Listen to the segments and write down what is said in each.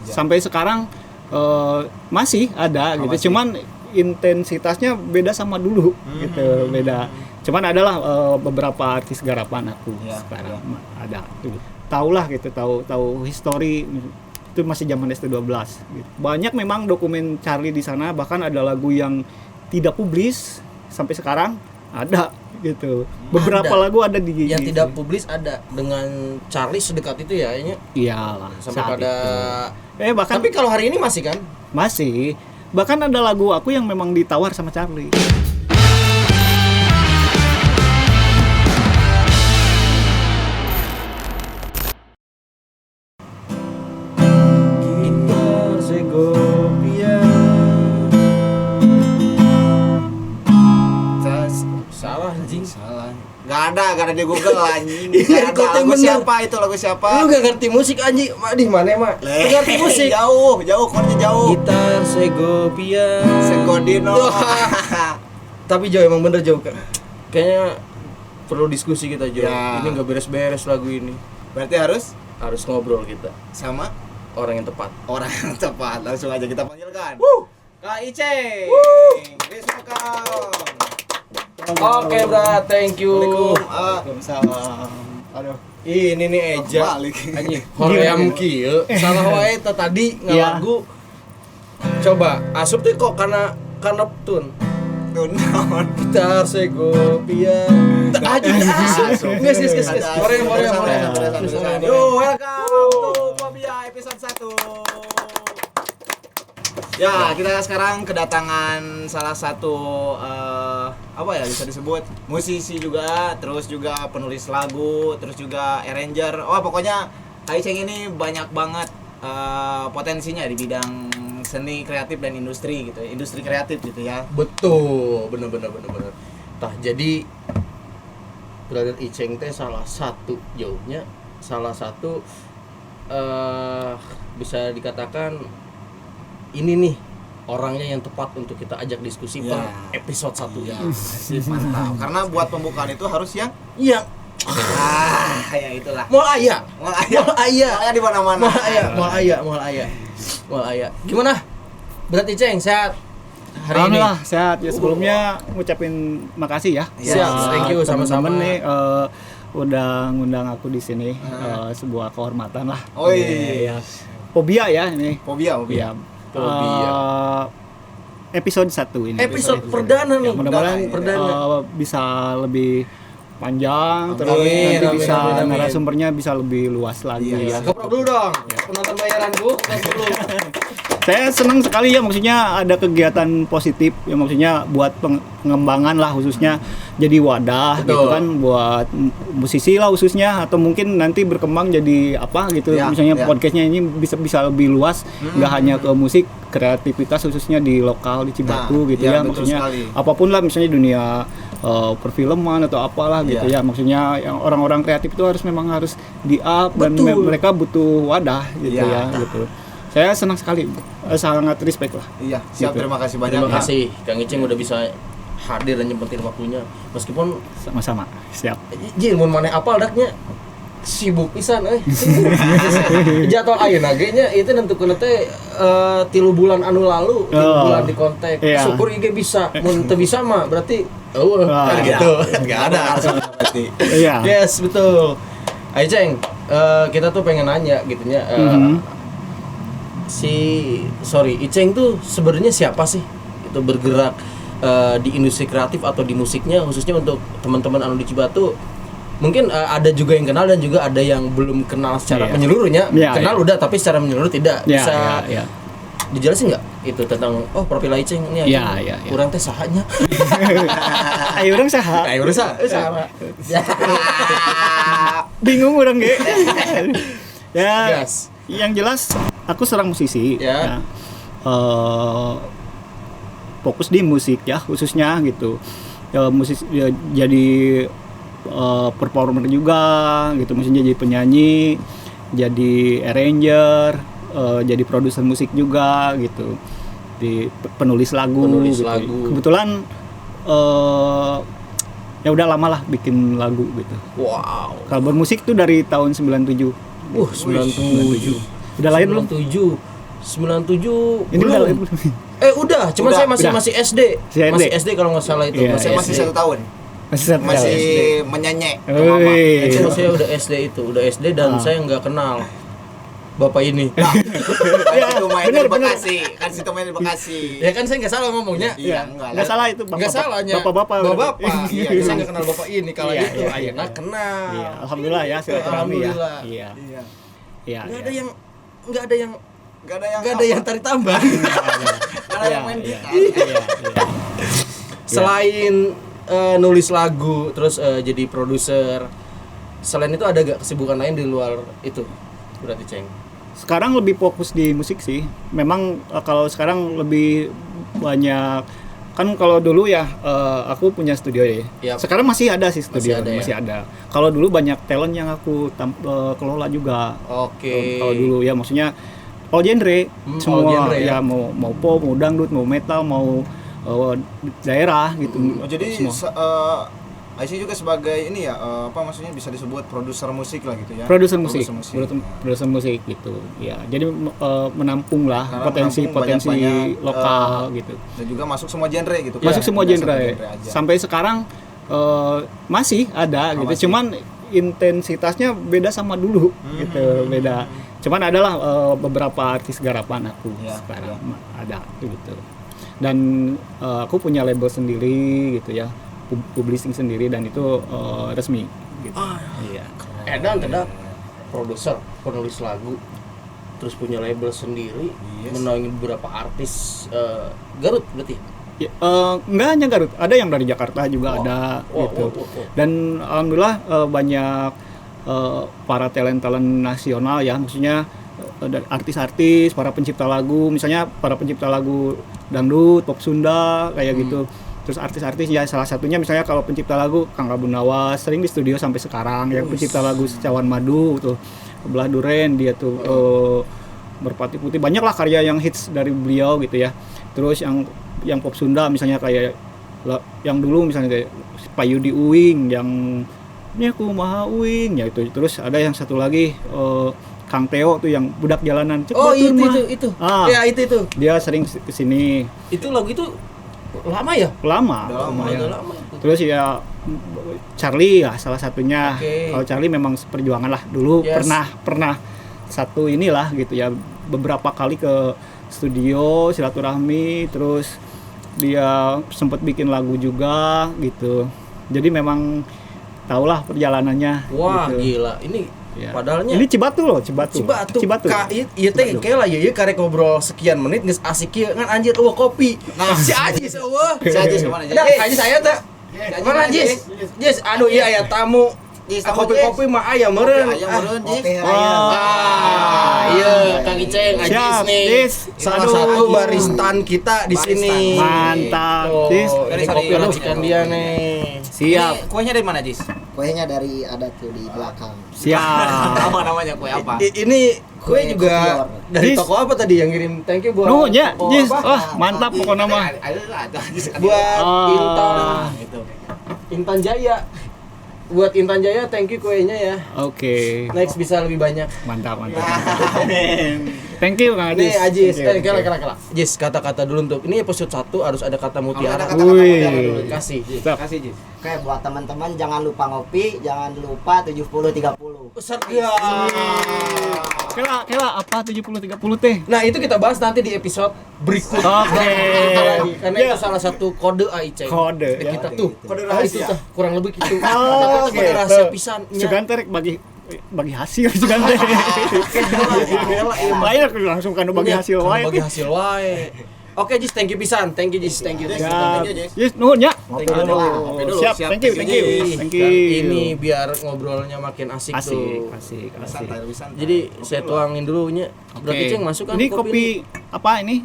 sampai sekarang masih ada gitu. Masih. Cuman intensitasnya beda sama dulu gitu, beda. Cuman adalah beberapa artis garapan aku sekarang ada. Tahulah gitu, tahu histori itu masih zaman ST12 gitu. Banyak memang dokumen Charly di sana, bahkan ada lagu yang tidak publis sampai sekarang ada gitu. Beberapa lagu ada di yang tidak publis ada dengan Charly sedekat itu ya ini. Iyalah, sampai pada bahkan tapi kalau hari ini masih kan? Masih. Bahkan ada lagu aku yang memang ditawar sama Charly. Gak ada di Google anjing. Gak ada lagu siapa itu, lagu siapa? Lu gak ngerti musik anjing. Di mana mah? Lu ngerti musik? Jauh, chordnya jauh. Gitar Segovia, Segodino. Tapi jauh, emang bener jauh kan. Kayaknya perlu diskusi kita jauh. Ya. Ini gak beres-beres lagu ini. Berarti harus ngobrol kita sama orang yang tepat. Orang yang tepat. Langsung aja kita panggilkan. Kak Iceng. Please welcome. Oke, bro, thank you. Waalaikumsalam. Aduh, ini nih Eja. Anjing. Hoream kieu. Salah wae tadi ngalagu. Coba, asup tuh kok karena tun. Naon? Gitar Segovia. Anjing asup. Geus. More. Yo, welcome to Fobia episode 1. Ya, kita sekarang kedatangan salah satu apa ya bisa disebut musisi juga, terus juga penulis lagu, terus juga arranger. Pokoknya Kak Iceng ini banyak banget potensinya di bidang seni kreatif dan industri gitu, industri kreatif gitu ya. Betul, bener. Tah, jadi Brother Iceng teh salah satu bisa dikatakan ini nih orangnya yang tepat untuk kita ajak diskusi per episode 1 ya. Mantap. Karena buat pembukaan itu harus yang ya itulah. Moal aya di mana-mana. Moal aya. Gimana? Berarti Ceng sehat? Hari Alhamdulillah ini sehat ya. Sebelumnya ngucapin makasih ya. Siap, thank you sama-sama nih udah ngundang aku di sini. Sebuah kehormatan lah. Oh iya. Fobia ya ini. Fobia. Episode 1 ini. Episode perdana nih. Mudah-mudahan bisa lebih panjang, terus nanti bisa narasumbernya bisa lebih luas lagi ya. Keprok dulu dong. Penonton bayaranku, dulu. Saya senang sekali ya, maksudnya ada kegiatan positif ya, maksudnya buat pengembangan lah, khususnya jadi wadah. Betul. Gitu kan buat musisi lah khususnya, atau mungkin nanti berkembang jadi apa gitu ya, misalnya podcastnya ini bisa lebih luas, nggak hanya ke musik, kreativitas khususnya di lokal di Cibatu gitu ya, maksudnya sekali. Apapun lah, misalnya dunia perfilman atau apalah gitu ya, maksudnya yang orang-orang kreatif itu memang harus di up dan mereka butuh wadah gitu ya gitu. Saya senang sekali, sangat respect lah. Iya, siap, gitu. Terima kasih banyak. Terima kasih Kang Iceng udah bisa hadir dan nyempetin waktunya, meskipun sama-sama. Siap. Jin mun maneh apal daknya sibuk pisan jadwal ayeuna ge nya itu nentukeun teh 3 bulan anu lalu, 3 bulan di kontak. Syukur IG bisa, mun teu bisa mah berarti gitu. Enggak ada berarti. Iya. Yes, betul. Iceng, kita tuh pengen nanya gitunya. Iceng tuh sebenarnya siapa sih? Itu bergerak di industri kreatif atau di musiknya, khususnya untuk teman-teman anu di Cibatu. Mungkin ada juga yang kenal dan juga ada yang belum kenal secara menyeluruhnya. Kenal udah, tapi secara menyeluruh tidak. Bisa dijelasin nggak itu tentang profil Iceng ini? Kurang teh sahanya. Ayo orang saha. Sama. Bingung orang ge. Ya. Yang jelas aku seorang musisi ya. Fokus di musik ya khususnya gitu ya, musisi ya, jadi performer juga gitu, maksudnya jadi penyanyi, jadi arranger, jadi produser musik juga gitu, di penulis lagu. Kebetulan ya udah lama lah bikin lagu gitu. Wow. Kalau bermusik tuh dari tahun 97. 97. Udah lahir belum? 97. 97 Ini udah belum. Udah, cuman Udah, saya masih udah. masih SD. Si SD. Masih SD kalau nggak salah itu. Iya, masih iya. Masih SD. 1 tahun. Masih menyenyek ke mama. Wih. Itu saya udah SD itu, udah SD dan saya nggak kenal bapak ini. Kan situ main bener, di Bekasi. Kan situ main di Bekasi. Ya kan saya nggak salah ngomongnya. Iya, Nggak salah itu Nggak salahnya. bapak-bapak. Bapak-bapak. Iya, saya nggak kenal bapak ini. Kalau Iya, itu iya, ayeuna kenal. Iya, alhamdulillah ya silaturahmi ya. Alhamdulillah. Iya. Iya. Iya. Nggak iya. ada yang nggak ada yang Gak ada yang nggak ada yang tarik tambah. Gak ada yang main Iya, gitar. iya, iya. Selain nulis lagu, terus jadi produser, selain itu ada gak kesibukan lain di luar itu? Berarti Ceng. Sekarang lebih fokus di musik sih. Memang kalau sekarang lebih banyak kan kalau dulu ya aku punya studio ya. Yap. Sekarang masih ada sih studio, Masih ada ya? masih ada. Kalau dulu banyak talent yang aku kelola juga. Oke. Kalau dulu ya maksudnya all genre, semua all genre ya? ya mau pop, mau dangdut, mau metal, mau daerah gitu. Oh, jadi semua. Aisyah juga sebagai ini ya, apa maksudnya bisa disebut produser musik lah gitu ya. Produser musik gitu. Ya, jadi menampung lah Karena potensi-potensi banyak-banyak, lokal gitu. Dan juga masuk semua genre gitu. Masuk semua Nggak genre. satu aja. Sampai sekarang masih ada gitu. masih. Cuman intensitasnya beda sama dulu gitu, beda. Cuman adalah beberapa artis garapan aku Ya, sekarang ada gitu. Dan aku punya label sendiri gitu ya. Publishing sendiri dan itu resmi gitu. Iya. Edan tidak produser, penulis lagu, terus punya label sendiri, Yes. menaungi beberapa artis Garut berarti. Ya, enggak hanya Garut, ada yang dari Jakarta juga ada gitu. Dan alhamdulillah banyak para talent-talent nasional ya, maksudnya dari artis-artis, para pencipta lagu, misalnya para pencipta lagu dangdut, pop Sunda kayak gitu. Terus artis-artis ya salah satunya misalnya kalau pencipta lagu Kang Abu Nawas sering di studio sampai sekarang, yang pencipta lagu Secawan Madu tuh Belah Duren dia tuh Merpati Putih, banyak lah karya yang hits dari beliau gitu ya. Terus yang pop Sunda misalnya kayak yang dulu misalnya kayak Pak Yudi Uwing yang ini aku maha Uwing ya itu. Terus ada yang satu lagi Kang Teo tuh yang Budak Jalanan. Cek Oh batur mah. itu. Ah. Ya itu. Dia sering kesini Itu lagu itu lama ya? lama. Udah lama itu. Terus ya Charlie ya salah satunya. Oke. Kalau Charlie memang seperjuangan lah dulu. Yes. Pernah satu inilah gitu ya, beberapa kali ke studio silaturahmi, terus dia sempat bikin lagu juga gitu. Jadi memang tahulah perjalanannya. Wah gitu. gila, ini Ya. padahalnya Ini Cibatu loh, Cibatu. Ka ieu teh kayak lah ya karek ngobrol sekian menit geus asik ieu ngan anjir eueuh kopi. Nah, si Ajis eueuh. Si Ajis kemana aja? Nah, Ajis saya teh. Mana Jis? Jis, aduh iya aya tamu. Jis, Kopi-kopi mah aya meureun. Aya meureun, Jis. Iya, Kang Iceng, Ajis Siap, nih. Jis. Salah Aduh. satu baristan kita di sini. Mantap, Jis. Ini kopi racikan dia nih. Siap. Ini kuenya dari mana, Jis? Kuenya dari ada tuh di belakang. Siap. Apa namanya kue apa? Ini kue juga Kopior. dari Jis. toko apa tadi yang ngirim? Thank you buat Nuh, ya, toko Jis. apa? Wah, mantap pokoknya mah. Buat Intan Itu. Intan Jaya. Buat Intan Jaya, thank you kuenya ya. Oke. Next bisa lebih banyak. Mantap. Thank you Kang Adis. Nih Ajis, Thank you. kela. Jis, kata-kata dulu untuk ini episode 1 harus ada kata mutiara. Ada kata-kata Wih. mutiara dulu. Kasih. Jis. Siap. Kasih, Jis. Oke, buat teman-teman jangan lupa ngopi, jangan lupa 70-30. Ya. Kela apa 70-30 teh? Nah, itu kita bahas nanti di episode berikut. Oke. Karena itu salah satu kode Aiceng. Kode, ya. Kita tuh. Kode Itu rahasia. tuh kurang lebih gitu. Oh, Kode rahasia pisannya. Sugan terek bagi hasil sugan teh. Bayar langsung kan bagi hasil wae. Bagi hasil wae. Oke Jis, thank you pisan. Thank you Jis, thank you. Jis. Siap. Thank you, Jis. Yes, nuhun ya. Ngopi Thank you. dulu lah. Ngopi dulu. Siap. Siap. Thank you. Dan ini biar ngobrolnya makin asik, tuh. Asik. Santai, lebih santai. Jadi saya tuangin dulu nya. Oke. Berarti Ceng masuk kan Ini kopi apa ini?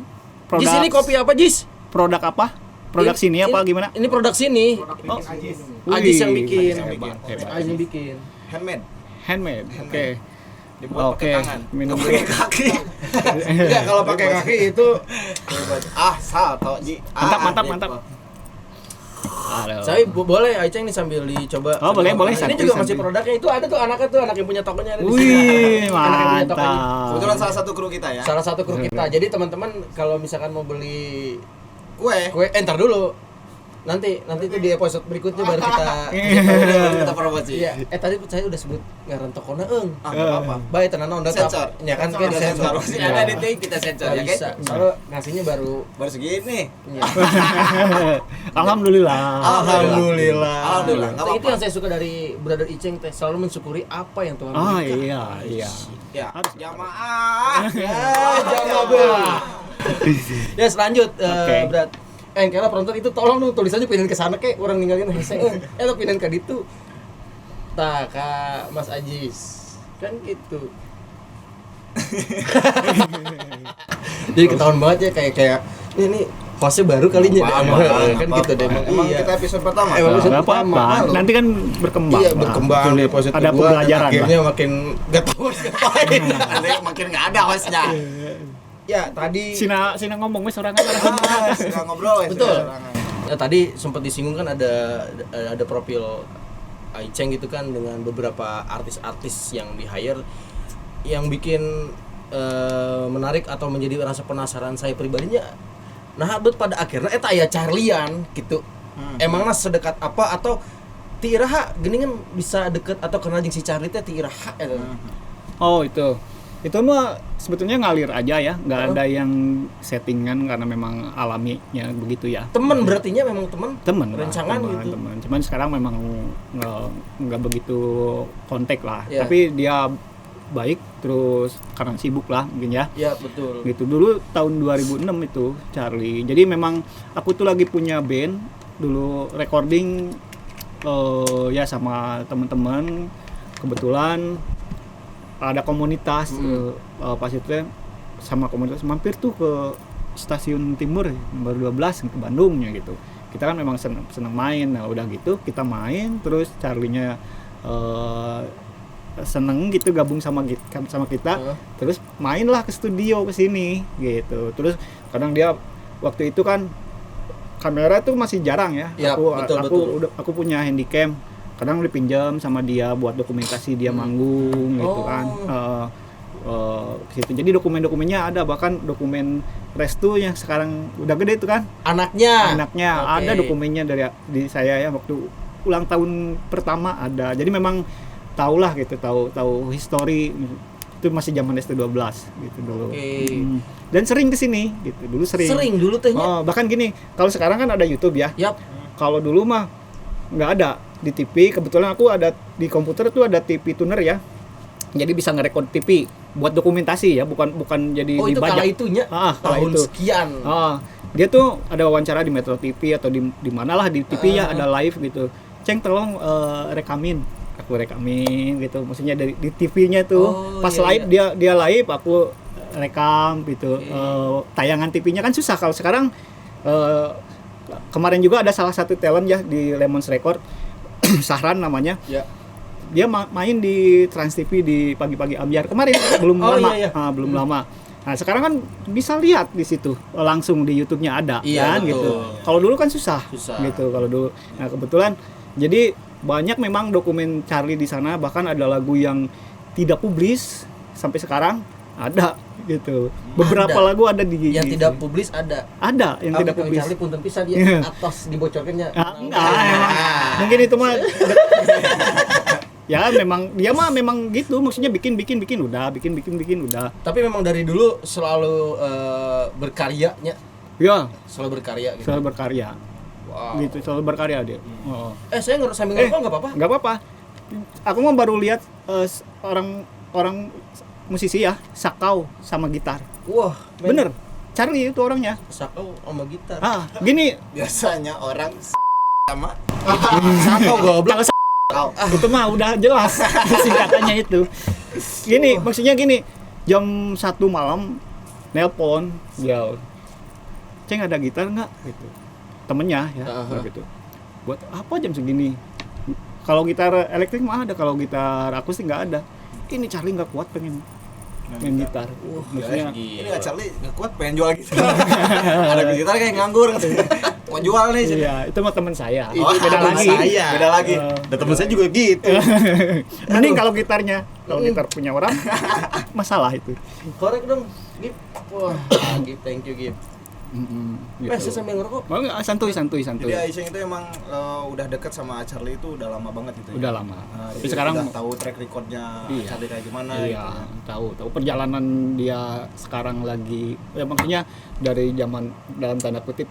Jis ini kopi apa Jis? Produk apa? Produk sini apa gimana? Ini produk sini. Oh, Ajis yang wih. bikin. Hebat. Ajis yang bikin. Handmade. Handmade. Oke. Dibuat Oke. pakai tangan. Minum Pakai dulu. kaki. Enggak, kalau pakai kaki itu Sal toh, Ji. Mantap. Aduh. Saya boleh Aiceng nih sambil dicoba. Oh, boleh, boleh. Ini Santuy, juga masih santuy. produknya itu ada tuh anaknya tuh, anak yang punya tokonya ada di sini. Wih, Anak yang punya tokonya. mantap. Kebetulan salah satu kru kita ya. Salah satu kru kita. Jadi teman-teman kalau misalkan mau beli Kue. ntar dulu. Nanti itu di episode berikutnya baru kita Kita promosi. Iya. Tadi saya udah sebut ngaran tokona Ah, enggak apa-apa. Baik tenan udah Sensor. Ya kan Sensor, kita sensor. Masih ada di ting kita sensor ya bisa. kan. Soalnya ngasihnya baru Baru segini. iya. Alhamdulillah. Alhamdulillah. Alhamdulillah, nggak Itu apa-apa. yang saya suka dari Brother Iceng teh, selalu mensyukuri apa yang Tuhan Oh berikan. iya. Ya, Harus. jamaah. Jamaah. Ya, selanjut Oke. Brat. Kela penonton itu tolong dong tulisannya pindahin ke sana kek, orang ninggalin hese. Lo pindahin ke ditu. Tah, Kak Mas Ajis. Kan gitu. Jadi ketahuan banget ya kayak ini hostnya baru kalinya kan gitu deh Emang kita episode pertama. Emang episode Nggak apa-apa. pertama. Nanti kan berkembang. Iya lah. berkembang Betul, di episode ada kedua, pembelajaran dan akhirnya lah. makin gak tahu harus ngapain. Nanti makin nggak ada hostnya. Ya tadi Sina ngomong wes sorangan. Sudah ngobrol ya. Betul. sudah. tadi sempat disinggung kan ada profil Aiceng gitu kan dengan beberapa artis-artis yang di hire yang bikin menarik atau menjadi rasa penasaran saya pribadinya. Nah, pada akhirnya eta aya Charlian gitu. Emangna sedekat apa atau ti iraha geuningan bisa deket atau kenal jeung si Charlie teh ti iraha eta. Oh itu mah sebetulnya ngalir aja ya, nggak ada yang settingan karena memang alaminya begitu ya. Temen berartinya memang temen Lah, rencangan temen, gitu. temen. Cuman sekarang memang nggak begitu kontak lah. Iya. Tapi dia baik terus karena sibuk lah mungkin ya. Ya betul. Gitu dulu tahun 2006 itu Charlie. Jadi memang aku tuh lagi punya band dulu recording ya sama teman-teman. Kebetulan ada komunitas pas itu ya, sama komunitas mampir tuh ke stasiun timur nomor 12 ke Bandungnya gitu. Kita kan memang seneng main. Nah, udah gitu kita main terus Charlie-nya seneng gitu gabung sama kita. Terus mainlah ke studio ke sini gitu. Terus kadang dia waktu itu kan kamera tuh masih jarang ya. Ya, betul. Aku punya handycam. Kadang dipinjam sama dia buat dokumentasi dia manggung gitu kan. Gitu. Jadi dokumen-dokumennya ada, bahkan dokumen Restu yang sekarang udah gede itu kan. Anaknya Okay. Ada dokumennya di saya ya waktu ulang tahun pertama ada. Jadi memang tahulah gitu, tahu histori itu masih zaman SD12 gitu dulu. Dan sering kesini gitu. Dulu sering dulu tehnya. Bahkan gini, kalau sekarang kan ada YouTube ya. Yap. Kalau dulu mah nggak ada di TV. Kebetulan aku ada di komputer tuh ada TV tuner ya. Jadi bisa ngerekord TV buat dokumentasi ya, bukan jadi Oh itu dibajak. kala itunya. Kala tahun itu. sekian. Dia tuh ada wawancara di Metro TV atau di mana lah di TV ya, ada live gitu. Ceng tolong rekamin. Aku rekamin gitu. Maksudnya dari di TV-nya tuh pas live dia live aku rekam gitu. Tayangan TV-nya kan susah kalau sekarang. Kemarin juga ada salah satu talent ya di Lemons Record, Sahran namanya. Ya. Dia main di Trans TV di Pagi-Pagi Ambyar kemarin, belum lama. Iya. Belum lama. Nah, sekarang kan bisa lihat di situ langsung di YouTube-nya ada kan betul. gitu. Kalau dulu kan susah. Susah. Gitu kalau dulu. Nah, kebetulan jadi banyak memang dokumen Charlie di sana, bahkan ada lagu yang tidak publis sampai sekarang ada gitu. Beberapa lagu ada di yang tidak publis ada. Ada yang tidak publis. Charlie punten pisah dia atas dibocorkannya. Enggak. Mungkin itu mah ya memang dia mah memang gitu, maksudnya bikin udah, bikin udah. Tapi memang dari dulu selalu berkaryanya. Ya, Selalu berkarya gitu. selalu berkarya. Wow. Gitu, selalu berkarya dia. Oh. Saya sambil ngerokok enggak apa-apa? Nggak apa-apa. Aku mah baru lihat orang musisi ya, sakau sama gitar. Wah, Bener. Charlie itu orangnya. Sakau sama gitar. Gini, Biasanya orang sama Sakau goblok. itu mah udah jelas singkatannya itu. Gini, maksudnya gini, jam 1 malam nelpon, ya, Ceng ada gitar nggak? Gitu. Temennya ya, gitu. Buat apa jam segini? Kalau gitar elektrik mah ada, kalau gitar akustik nggak ada. Ini Charlie nggak kuat pengen main gitar. Maksudnya ini nggak Charlie nggak kuat pengen jual gitar. Ada gitar kayak nganggur. mau jual nih. Iya, itu mah teman saya. Oh, Beda teman lagi. saya. Beda lagi. Dan teman saya juga gitu. Mending kalau gitarnya. Kalau gitar punya orang masalah itu. Korek dong. Gip. Wah, Gip, thank you Gip. Saya sambil ngerokok. Mau nggak? Santuy. Jadi Aiceng itu emang udah deket sama Charlie itu udah lama banget gitu. Udah lama. Jadi Tapi sekarang udah tahu track recordnya Iya. Charlie kayak gimana iya, gitu. tahu perjalanan dia sekarang lagi ya maksudnya dari zaman dalam tanda kutip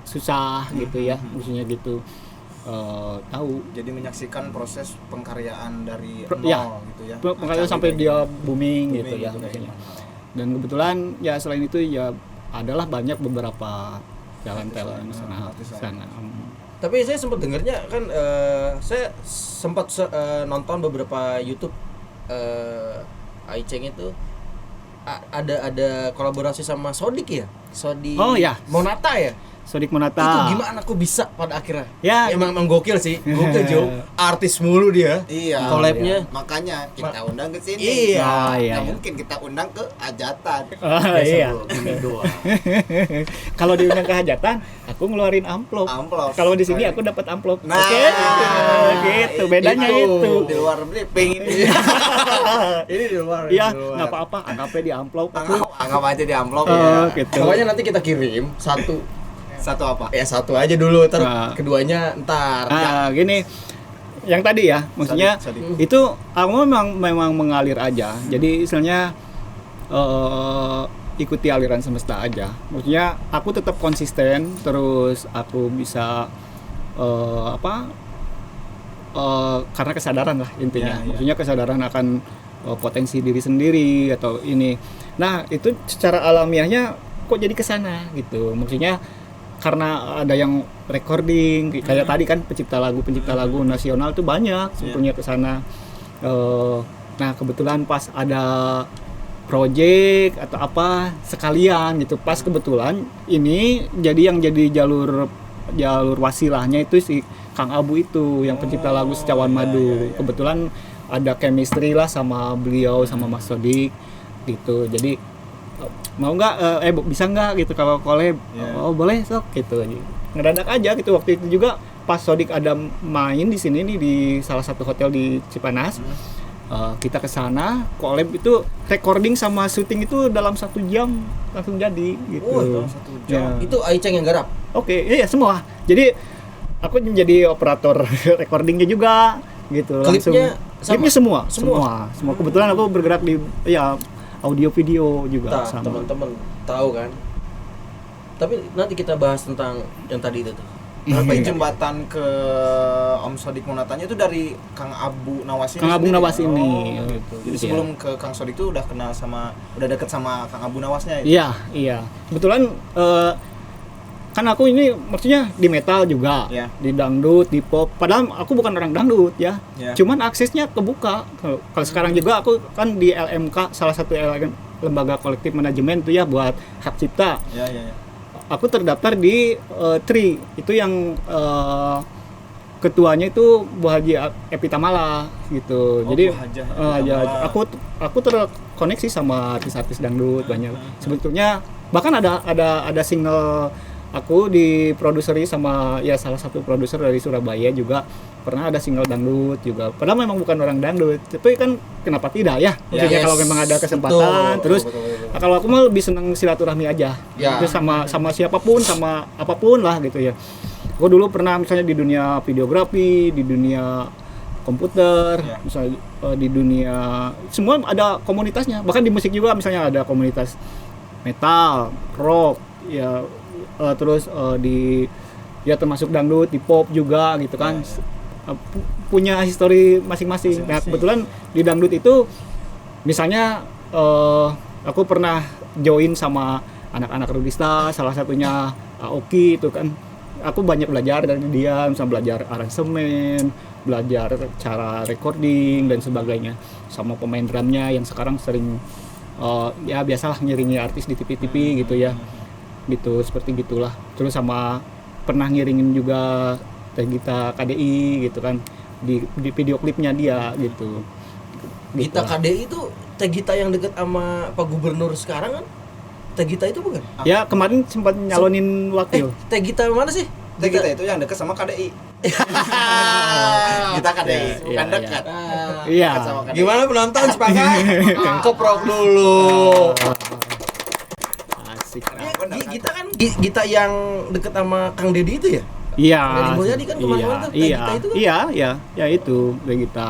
susah gitu ya, maksudnya gitu. Tahu Jadi menyaksikan proses pengkaryaan dari nol ya, gitu ya. makanya Charlie sampai kayak dia gimana. booming gitu Booming ya gitu maksudnya. kayaknya. Dan kebetulan ya selain itu ya adalah banyak beberapa jalan-jalan sana. Tapi saya sempat dengarnya kan saya sempat nonton beberapa YouTube Aiceng itu ada kolaborasi sama Sodik ya? Sodik Oh, ya. Monata ya? Sodik Monata. Itu gimana kok bisa pada akhirnya? Ya. Emang gokil sih. Gokil Jo. Artis mulu dia. Iya. Collab-nya. Makanya kita undang ke sini. Iya. Ah, iya, Nggak iya. mungkin kita undang ke hajatan. Iya. Ini doang. Kalau diundang ke hajatan, aku ngeluarin amplop. Amplop. Kalau di sini aku dapat amplop. Nah, Oke. Gitu. Bedanya itu. Di luar briefing ini. Ini di luar. Iya, nggak apa-apa. Anggapnya di amplop. Anggap aja di amplop Oh, ya. gitu. Pokoknya nanti kita kirim Satu apa? satu aja dulu, ntar Nah. keduanya ntar. Gini, yang tadi ya, maksudnya Sodik. itu aku memang mengalir aja. Jadi istilahnya ikuti aliran semesta aja. Maksudnya aku tetap konsisten, terus aku bisa karena kesadaran lah intinya. Ya, ya. Maksudnya kesadaran akan potensi diri sendiri atau ini. Nah, itu secara alamiahnya kok jadi kesana gitu. Maksudnya karena ada yang recording kayak tadi kan pencipta lagu nasional tuh banyak sebetulnya ke sana. Nah, kebetulan pas ada project atau apa sekalian gitu. Pas kebetulan ini jadi jalur wasilahnya itu si Kang Abu itu yang pencipta lagu Secawan Madu. Kebetulan ada chemistry lah sama beliau sama Mas Sodik gitu. Jadi mau nggak bisa nggak gitu kalau collab. Oh boleh sok gitu aja, ngedadak aja gitu. Waktu itu juga pas Sodik ada main di sini nih di salah satu hotel di Cipanas, kita ke sana collab itu recording sama syuting itu dalam 1 jam langsung jadi gitu. Dalam 1 jam. Ya. Itu Aiceng yang garap. Oke, iya semua. Jadi aku menjadi operator recordingnya juga gitu. Klipnya Klipnya sama? semua. Kebetulan aku bergerak di audio video juga sama. Teman-teman tahu kan. Tapi nanti kita bahas tentang yang tadi itu tuh. Tapi jembatan ke Om Sodik Monatanya itu dari Kang Abu Nawas ini. Kang Abu sendiri? Nawas ini. Oh, Gitu. Jadi sebelum ke Kang Sodik itu udah kenal udah deket sama Kang Abu Nawasnya ya? Iya. Kebetulan kan aku ini maksudnya di metal juga, Iya. di dangdut, di pop. Padahal aku bukan orang dangdut ya. Iya. Cuman aksesnya kebuka. Kalau sekarang juga aku kan di LMK, salah satu lembaga kolektif manajemen tuh ya buat hak cipta. Iya. Aku terdaftar di TRI. Itu yang ketuanya itu Bu Haji Epitamala gitu. Oh, Jadi Bu Haji Epitamala. aku terkoneksi sama artis-artis dangdut banyak. Sebetulnya bahkan ada single aku diproduseri sama ya salah satu produser dari Surabaya juga, pernah ada single dangdut juga. Padahal memang bukan orang dangdut, tapi kan kenapa tidak ya? Maksudnya Yes. kalau memang ada kesempatan. Betul, Terus betul. nah, kalau aku mah lebih seneng silaturahmi aja. Ya. Itu sama siapapun, sama apapun lah gitu ya. Aku dulu pernah misalnya di dunia videografi, di dunia komputer, Ya. misalnya di dunia semua ada komunitasnya. Bahkan di musik juga misalnya ada komunitas metal, rock, ya terus di ya termasuk dangdut, di pop juga gitu kan. Punya histori masing-masing. Nah, kebetulan di dangdut itu misalnya aku pernah join sama anak-anak Rudista, salah satunya Aoki itu kan. Aku banyak belajar dari dia, misalnya belajar aransemen, belajar cara recording dan sebagainya, sama pemain drumnya yang sekarang sering ya biasalah ngiringi artis di TV-TV gitu ya, gitu seperti gitulah. Terus sama pernah ngiringin juga Teh Gita KDI gitu kan di video klipnya dia gitu. Gita KDI itu Teh Gita yang deket sama Pak Gubernur sekarang kan? Teh Gita itu bukan? Ya kemarin sempat nyalonin wakil. Teh Gita mana sih? Teh Gita itu yang dekat sama KDI. Kita KDI, bukan Iya, dekat. Iya. Dekat sama KDI. Gimana penonton sepakat? Keprok dulu. Asik. Gita kan Gita yang deket sama Kang Deddy itu ya? Iya. Deddy Mulyadi kan kemana-mana tuh, Teh Iya. Gita itu kan? Iya, ya itu Teh Gita.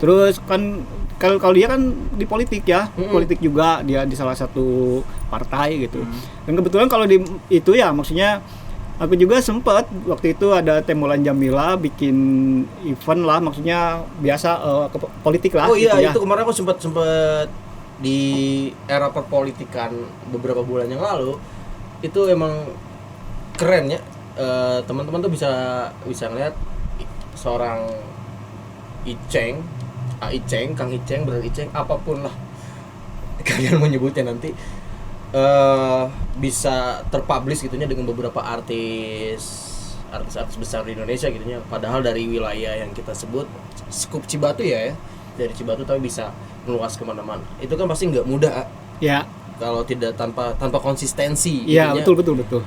Terus kan kalau dia kan di politik ya, politik juga dia di salah satu partai gitu. Dan kebetulan kalau di itu ya maksudnya aku juga sempat waktu itu ada Temulan Jamila bikin event lah, maksudnya biasa politik lah. Oh iya, gitu ya. itu kemarin aku sempat di era perpolitikan beberapa bulan yang lalu itu emang keren ya. Teman-teman tuh bisa ngeliat seorang Iceng, Kang Iceng, Brother Iceng, apapun lah kalian mau nyebutnya nanti, bisa terpublish gitunya dengan beberapa artis besar di Indonesia gitunya. Padahal dari wilayah yang kita sebut skup Cibatu ya, dari Cibatu tapi bisa meluas kemana-mana. Itu kan pasti nggak mudah Ya. kalau tidak tanpa konsistensi. Iya, gitunya. betul.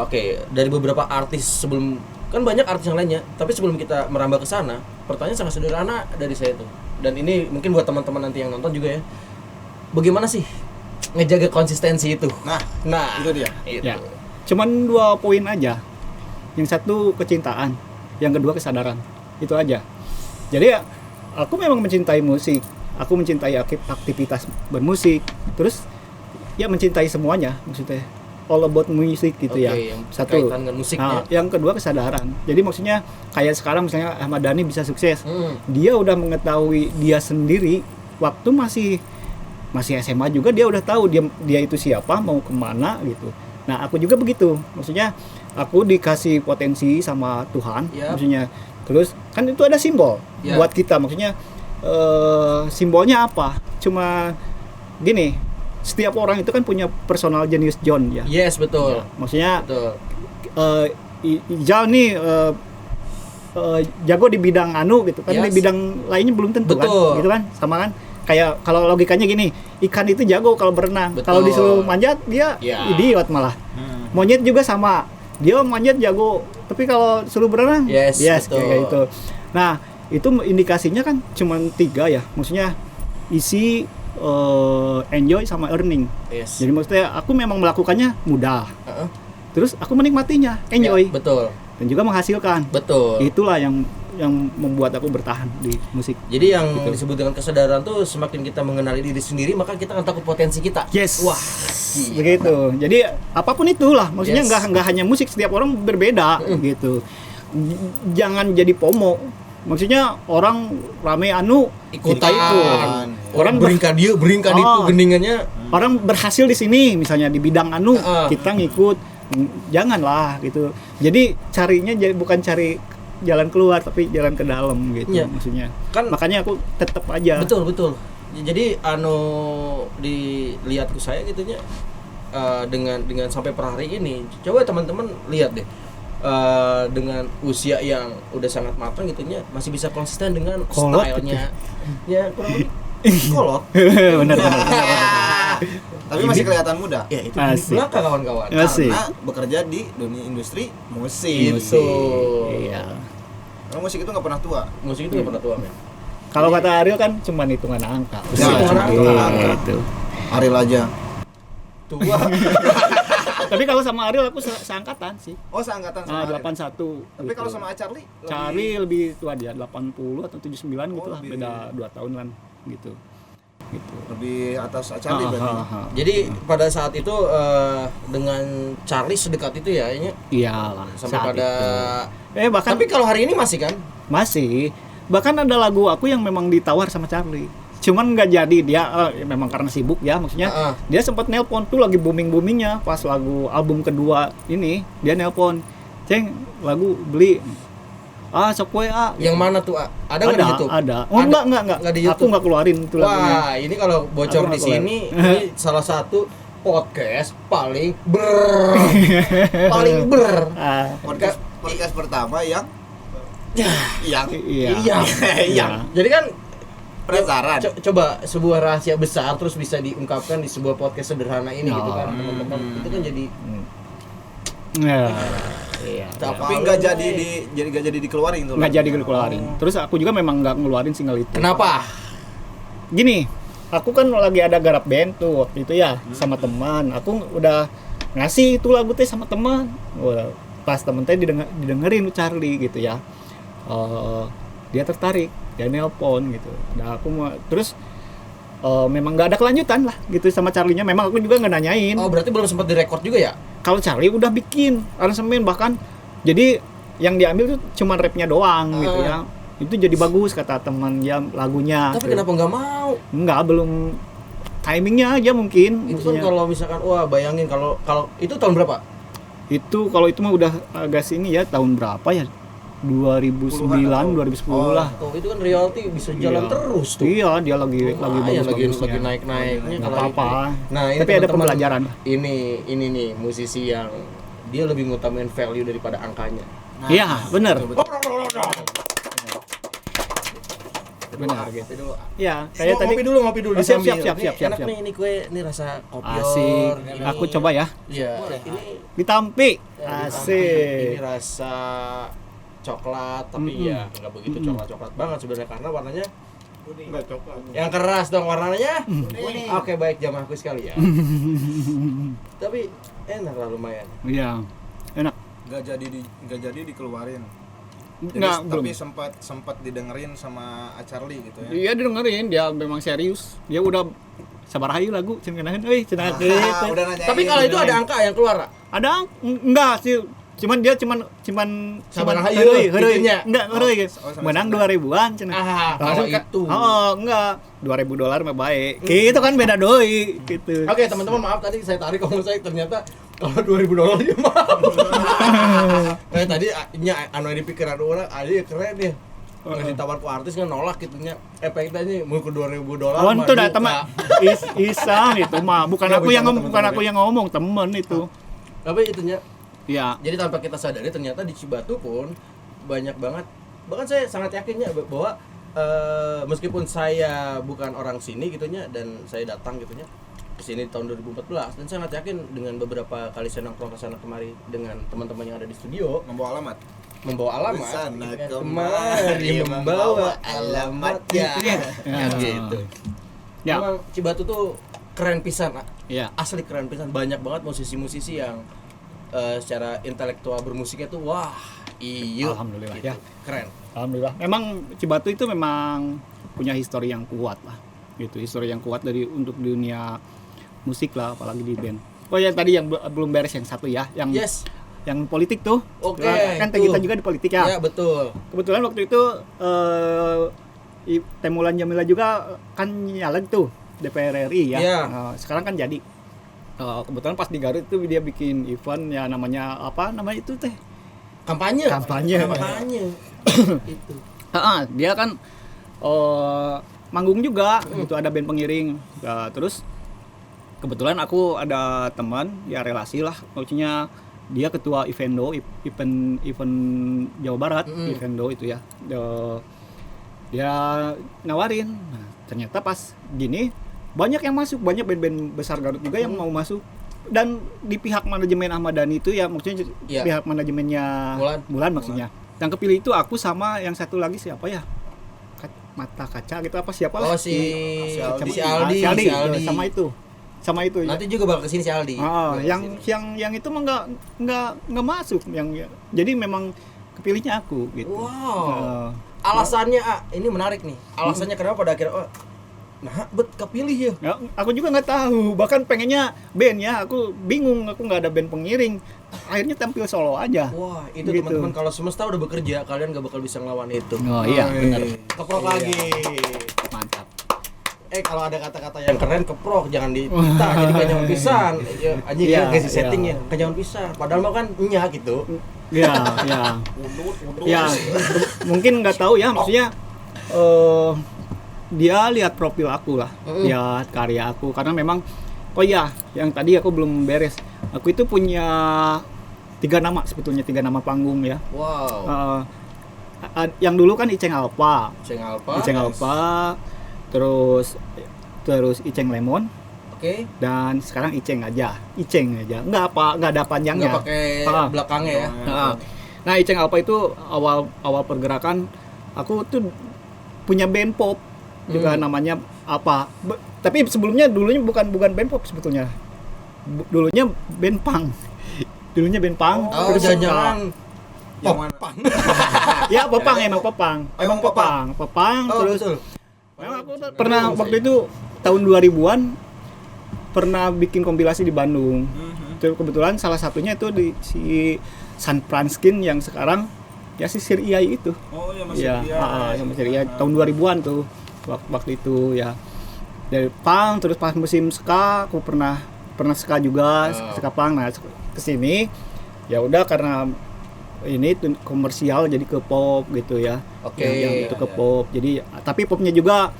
Oke, dari beberapa artis sebelum, kan banyak artis yang lainnya, tapi sebelum kita merambah ke sana, pertanyaan sangat sederhana dari saya tuh. Dan ini mungkin buat teman-teman nanti yang nonton juga ya. Bagaimana sih ngejaga konsistensi itu? Nah, itu dia. Itu. Ya. Cuman 2 poin aja. Yang satu kecintaan, yang kedua kesadaran. Itu aja. Jadi ya, aku memang mencintai musik. Aku mencintai aktivitas bermusik. Terus ya mencintai semuanya maksudnya. All about music gitu ya. Yang Satu. berkaitan dengan musiknya. Nah, yang kedua kesadaran. Jadi maksudnya kayak sekarang misalnya Ahmad Dhani bisa sukses. Dia udah mengetahui dia sendiri waktu masih SMA juga dia udah tahu dia itu siapa, mau kemana gitu. Nah, aku juga begitu. Maksudnya aku dikasih potensi sama Tuhan, Yap. maksudnya. Terus kan itu ada simbol Yap. buat kita. Maksudnya simbolnya apa? Cuma gini, setiap orang itu kan punya personal genius John ya. Yes, betul. Ya, maksudnya Betul. Ijal nih jago di bidang anu gitu kan, Yes. di bidang lainnya belum tentu Betul. kan, gitu kan, sama kan. Kayak kalau logikanya gini, ikan itu jago kalau berenang, Betul. kalau disuruh manjat dia Ya. idiot malah. Monyet juga sama, dia manjat jago, tapi kalau suruh berenang, Yes, betul. kayak gitu. Nah, itu indikasinya kan cuma 3 ya, maksudnya isi, enjoy sama earning. Yes. Jadi maksudnya aku memang melakukannya mudah, Heeh. terus aku menikmatinya, enjoy, Ya, betul. dan juga menghasilkan. Betul. Itulah yang membuat aku bertahan di musik. Jadi yang disebut dengan kesadaran tuh semakin kita mengenali diri sendiri, maka kita akan tahu potensi kita. Yes. Wah, Begitu. Jadi apapun itulah, maksudnya Yes. nggak hanya musik, setiap orang berbeda gitu. Jangan jadi FOMO. Maksudnya orang rame anu ikutan. kita ikut. Orang beringkad dia, beringkad itu Oh. geningannya. Orang berhasil di sini misalnya di bidang anu, Heeh. kita ngikut. Janganlah gitu. Jadi carinya bukan cari jalan keluar tapi jalan ke dalam gitu. Iya. Maksudnya. Kan- Makanya aku tetap aja. Betul. Jadi dilihatku saya gitunya, dengan sampai per hari ini, coba teman-teman lihat deh, dengan usia yang udah sangat matang gitunya, masih bisa konsisten dengan Kolot stylenya. Ya kurang lebih kolot. benar. Tapi masih kelihatan muda. Ya itu Asik. di belakang kawan-kawan. Asik. Karena bekerja di dunia industri musik. Itu. Iya. Karena musik itu nggak pernah tua. Musik itu nggak pernah tua, men. Kalau kata Ariel kan cuma hitungan angka. Ya, hitungan angka. Gitu. Ariel aja. Tua. Tapi kalau sama Ariel aku seangkatan sih. Oh, seangkatan sama Ariel. 81. Tapi kalau sama Charlie Charlie lebih tua dia, 80 atau 79 gitu lah, lebih. beda 2 tahun kan gitu. Gitu. lebih atas Charlie berarti. Jadi pada saat itu dengan Charlie sedekat itu ya, ini Iyalah. sampai saat pada. itu. Bahkan Tapi kalau hari ini masih kan? masih. Bahkan ada lagu aku yang memang ditawar sama Charlie. Cuman nggak jadi dia, memang karena sibuk ya, maksudnya dia sempat nelpon tuh lagi boomingnya pas lagu album kedua ini, dia nelpon, Ceng lagu beli, sok we Yang mana tuh? Ada nggak di YouTube? ada. Oh Ada. enggak Nggak di aku YouTube? nggak keluarin itu lagunya. Wah, ini kalau bocor Aku di nggak sini, ini salah satu podcast paling paling Ah, Podcast pertama yang iya. Iya. Iya. Jadi kan Penasaran. Coba sebuah rahasia besar terus bisa diungkapkan di sebuah podcast sederhana ini gitu kan teman-teman. Itu kan jadi Iya. Tapi nggak jadi dikeluarin tuh. Nggak jadi dikeluarin. Terus aku juga memang nggak ngeluarin single itu. kenapa? Gini, aku kan lagi ada garap band tuh waktu itu ya sama teman. Aku udah ngasih itu lagu teh sama teman. Pas temen teh didengerin Charlie gitu ya. Dia tertarik, dia nelpon gitu. Nah aku mau terus memang nggak ada kelanjutan lah gitu sama Charlie-nya. Memang aku juga nggak nanyain. Oh, berarti belum sempat direkord juga ya? Kalau Charlie udah bikin aransemen bahkan jadi yang diambil tuh cuma rapnya doang gitu ya. Itu jadi bagus kata teman ya lagunya. Tapi gitu. kenapa nggak mau? Enggak, belum timingnya aja mungkin. Itu kan kalau misalkan wah bayangin kalau itu tahun berapa? Itu kalau itu mah udah agak sini ya tahun berapa ya? 2009, 2010 lah. Oh, itu kan royalty bisa jalan Iya. terus tuh. Iya, dia lagi Lumayan, bagus-bagusnya. lagi naik-naiknya Nggak kalau apa-apa. itu. Nah, ini Tapi ada teman-teman, pembelajaran. Ini nih musisi yang dia lebih ngutamain value daripada angkanya. Iya, benar. Betul. Benar Gitu gitu. dulu. Iya, kayak tadi. Ngopi dulu Oh, siap, disambil. siap, Ini siap, enak siap. nih ini kue, ini rasa kopior. Asik. ini- Aku coba ya. Iya, ini Ditampi. ini Asik. rasa coklat tapi ya nggak begitu coklat banget sebenarnya karena warnanya Enggak coklat. yang keras dong warnanya. Oke, baik jamahku sekali ya. Tapi enak lah lumayan. Iya. Enak. Nggak jadi dikeluarin. Jadi, Enggak, tapi belum. sempat didengerin sama Charlie gitu ya. Iya didengerin, dia memang serius. Dia udah sabar hayu lagu cenah cenah Udah nanyain. Tapi kalau itu ada angka yang keluar. Ada enggak sih? Cuman dia cuman Sabar hayu, gitunya. Enggak, heureuy. sama Menang 2000-an cenah. Kalau Langsung itu. Oh, enggak. $2.000 mah baik. Gitu kan beda doi gitu. Oke, teman-teman maaf tadi saya tarik ngomong saya ternyata kalau $2.000 ya maaf. Kayak tadi anu di pikiran orang, ada keren ya. Nggak ditawar ku artis kan nolak gitunya. Efeknya mau ke $2.000. Oh, itu dah teman Isang itu mah bukan Nggak aku bisa yang ngomong, bukan teman-teman aku yang ngomong, temen itu. Tapi itunya. Iya. Jadi tanpa kita sadari ternyata di Cibatu pun banyak banget. Bahkan saya sangat yakinnya bahwa meskipun saya bukan orang sini gitunya dan saya datang gitunya ke sini tahun 2014 dan sangat yakin dengan beberapa kali saya nongkrong ke sana kemari dengan teman-teman yang ada di studio Membawa alamat. membawa alamat Kesana ya, kemari membawa alamatnya Ya. ya, gitu. Ya. Memang Cibatu tuh keren pisan, Iya. asli keren pisan, banyak banget musisi-musisi yang secara intelektual bermusiknya tuh wah iya Alhamdulillah, gitu. ya. Keren. Alhamdulillah. Memang Cibatu itu memang punya histori yang kuat lah. Gitu, histori yang kuat dari untuk dunia musik lah, apalagi di band. Oh ya tadi yang belum beres yang satu ya, yang Yes. yang politik tuh. Oke, Kan itu. kita juga di politik ya. Ya betul. Kebetulan waktu itu Temulan Jamila juga kan nyalek tuh DPR RI ya. Iya. Sekarang kan jadi. Kebetulan pas di Garut tuh dia bikin event ya namanya apa namanya itu teh? Kampanye. Kampanye. Itu. Dia kan manggung juga gitu, ada band pengiring. Nah, terus kebetulan aku ada teman ya relasi lah, maksudnya dia ketua event Jawa Barat, Evendo itu ya. Dia nawarin. Nah, ternyata pas gini banyak yang masuk, banyak band-band besar Garut juga yang mau masuk. Dan di pihak manajemen Ahmad Dhani itu ya maksudnya Iya. pihak manajemennya Mulan maksudnya. Yang kepilih itu aku sama yang satu lagi siapa ya? Mata kaca gitu apa siapa lah? Oh si Aldi. si Aldi. Si Si Aldi. Aldi. Sama itu ya. Nanti juga bakal kesini si Aldi. Yang itu mah nggak masuk yang jadi memang kepilihnya aku gitu. Wow. Alasannya ini menarik nih. Alasannya kenapa pada akhirnya nah bet kepilih ya. Ya, aku juga nggak tahu. Bahkan pengennya band ya. Aku bingung. Aku nggak ada band pengiring. Akhirnya tampil solo aja. Wah, itu Gitu. teman-teman kalau semesta udah bekerja, kalian gak bakal bisa ngelawan itu. Oh iya, benar. Keprok lagi. Mantap. Kalau ada kata-kata yang keren keprok, jangan dipita jadi kanyawan pisan. Anjing Iya, kasih iya. setting ya, kanyawan pisan. Padahal mah kan nya gitu. Ya, ya. Ya, mungkin nggak tahu ya. Maksudnya dia lihat profil aku lah, lihat karya aku. Karena memang, oh iya, yang tadi aku belum beres. Aku itu punya 3 nama sebetulnya, 3 nama panggung ya. Wow. Yang dulu kan Iceng Alpa. Ceng Alpa. Iceng Alpa. terus Iceng Lemon, Oke. dan sekarang Iceng aja, nggak ada panjangnya. Nggak pakai Ah. belakangnya ya. Nah, Iceng Alpa itu awal pergerakan aku tuh punya band pop juga namanya apa. Tapi dulunya bukan band pop sebetulnya. Dulunya band punk. Oh, terus jangan-jangan Yang mana? ya popang emang popang. Oh, emang popang? Popang Oh, terus betul. memang aku pernah waktu itu tahun 2000-an pernah bikin kompilasi di Bandung. Terus kebetulan salah satunya itu di si San Pranskin yang sekarang ya si Sir Iyai itu. Oh iya masih Ya, yang Sir Iyai tahun 2000-an tuh waktu itu ya. Dari punk terus pas musim ska aku pernah ska juga, ska punk. Nah, kesini ya udah karena ini komersial jadi ke pop gitu ya. Oke. Yang itu ke pop. Jadi tapi popnya juga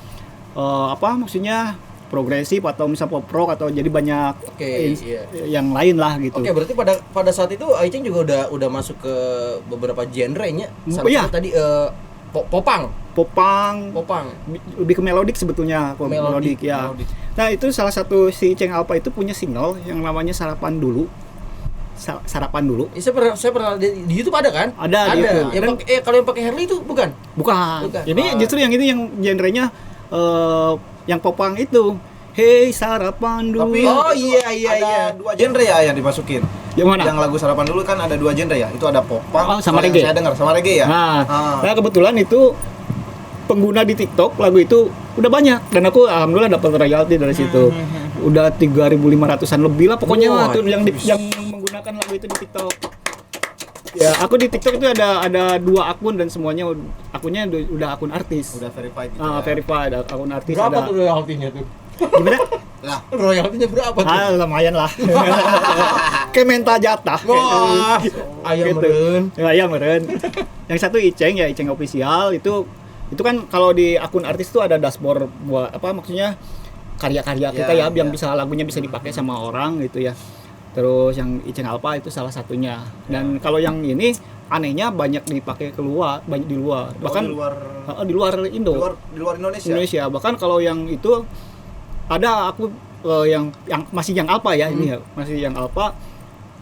maksudnya progresif atau misal pop rock atau jadi banyak Oke, iya. yang lain lah gitu. Oke, berarti pada saat itu Aiceng juga udah masuk ke beberapa genre-nya. Iya. Tadi popang. Popang lebih ke melodik sebetulnya, melodik ya. Melodik. Nah, itu salah satu si Iceng Alpa itu punya single yang namanya Sarapan Dulu. Sarapan Dulu. Saya pernah di YouTube ada kan? Ada di YouTube. Kalau yang pakai Harley itu bukan? Bukan. Bukan. Ini justru yang ini yang genrenya yang popang itu. Hey sarapan dulu. Tapi Oh, iya. ada dua genre ya yang dimasukin. Yang mana? Yang lagu sarapan dulu kan ada dua genre ya. Itu ada popang Oh, sama yang reggae. Saya dengar sama reggae ya. Nah kebetulan itu pengguna di TikTok lagu itu udah banyak dan aku alhamdulillah dapat royalti dari situ. Udah 3.500-an lebih lah pokoknya Wah, tuh yang menggunakan lagu itu di TikTok. Ya, aku di TikTok itu ada 2 akun dan semuanya akunnya udah akun artis. Udah verified gitu ya. Verified akun artis Berapa ada. tuh royaltinya tuh? Gimana? Lah, Royaltinya berapa tuh? Lumayan lah. Kayak minta jatah. Wah, ayam Gitu. meren. Ya, iya meren. Yang satu Iceng ya, Iceng official itu kan kalau di akun artis itu ada dashboard buat maksudnya karya-karya kita ya, yang bisa lagunya bisa dipakai sama orang gitu ya. Terus yang Iceng Alpa itu salah satunya. Dan kalau yang ini anehnya banyak dipakai banyak di luar. Bahkan di luar Indo. di luar Indonesia. Indonesia. Bahkan kalau yang itu ada aku yang masih yang Alpa ya ini ya, masih yang Alpa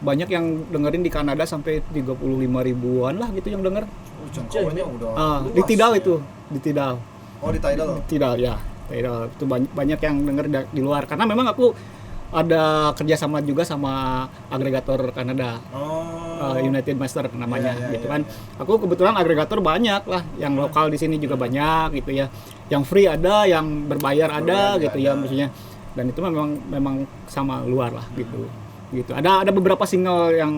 banyak yang dengerin di Kanada sampai 35 ribuan lah gitu yang denger. Jangkauannya udah Di Tidal itu, di Tidal. Oh, di Tidal. Tidal ya. Tidal itu banyak yang denger di luar karena memang aku ada kerjasama juga sama agregator Kanada, United Master namanya gitu kan. Aku kebetulan agregator banyak lah, yang lokal di sini juga banyak gitu ya. Yang free ada, yang berbayar ada gitu ya maksudnya. Dan itu memang sama luar lah gitu. Gitu. Ada beberapa single yang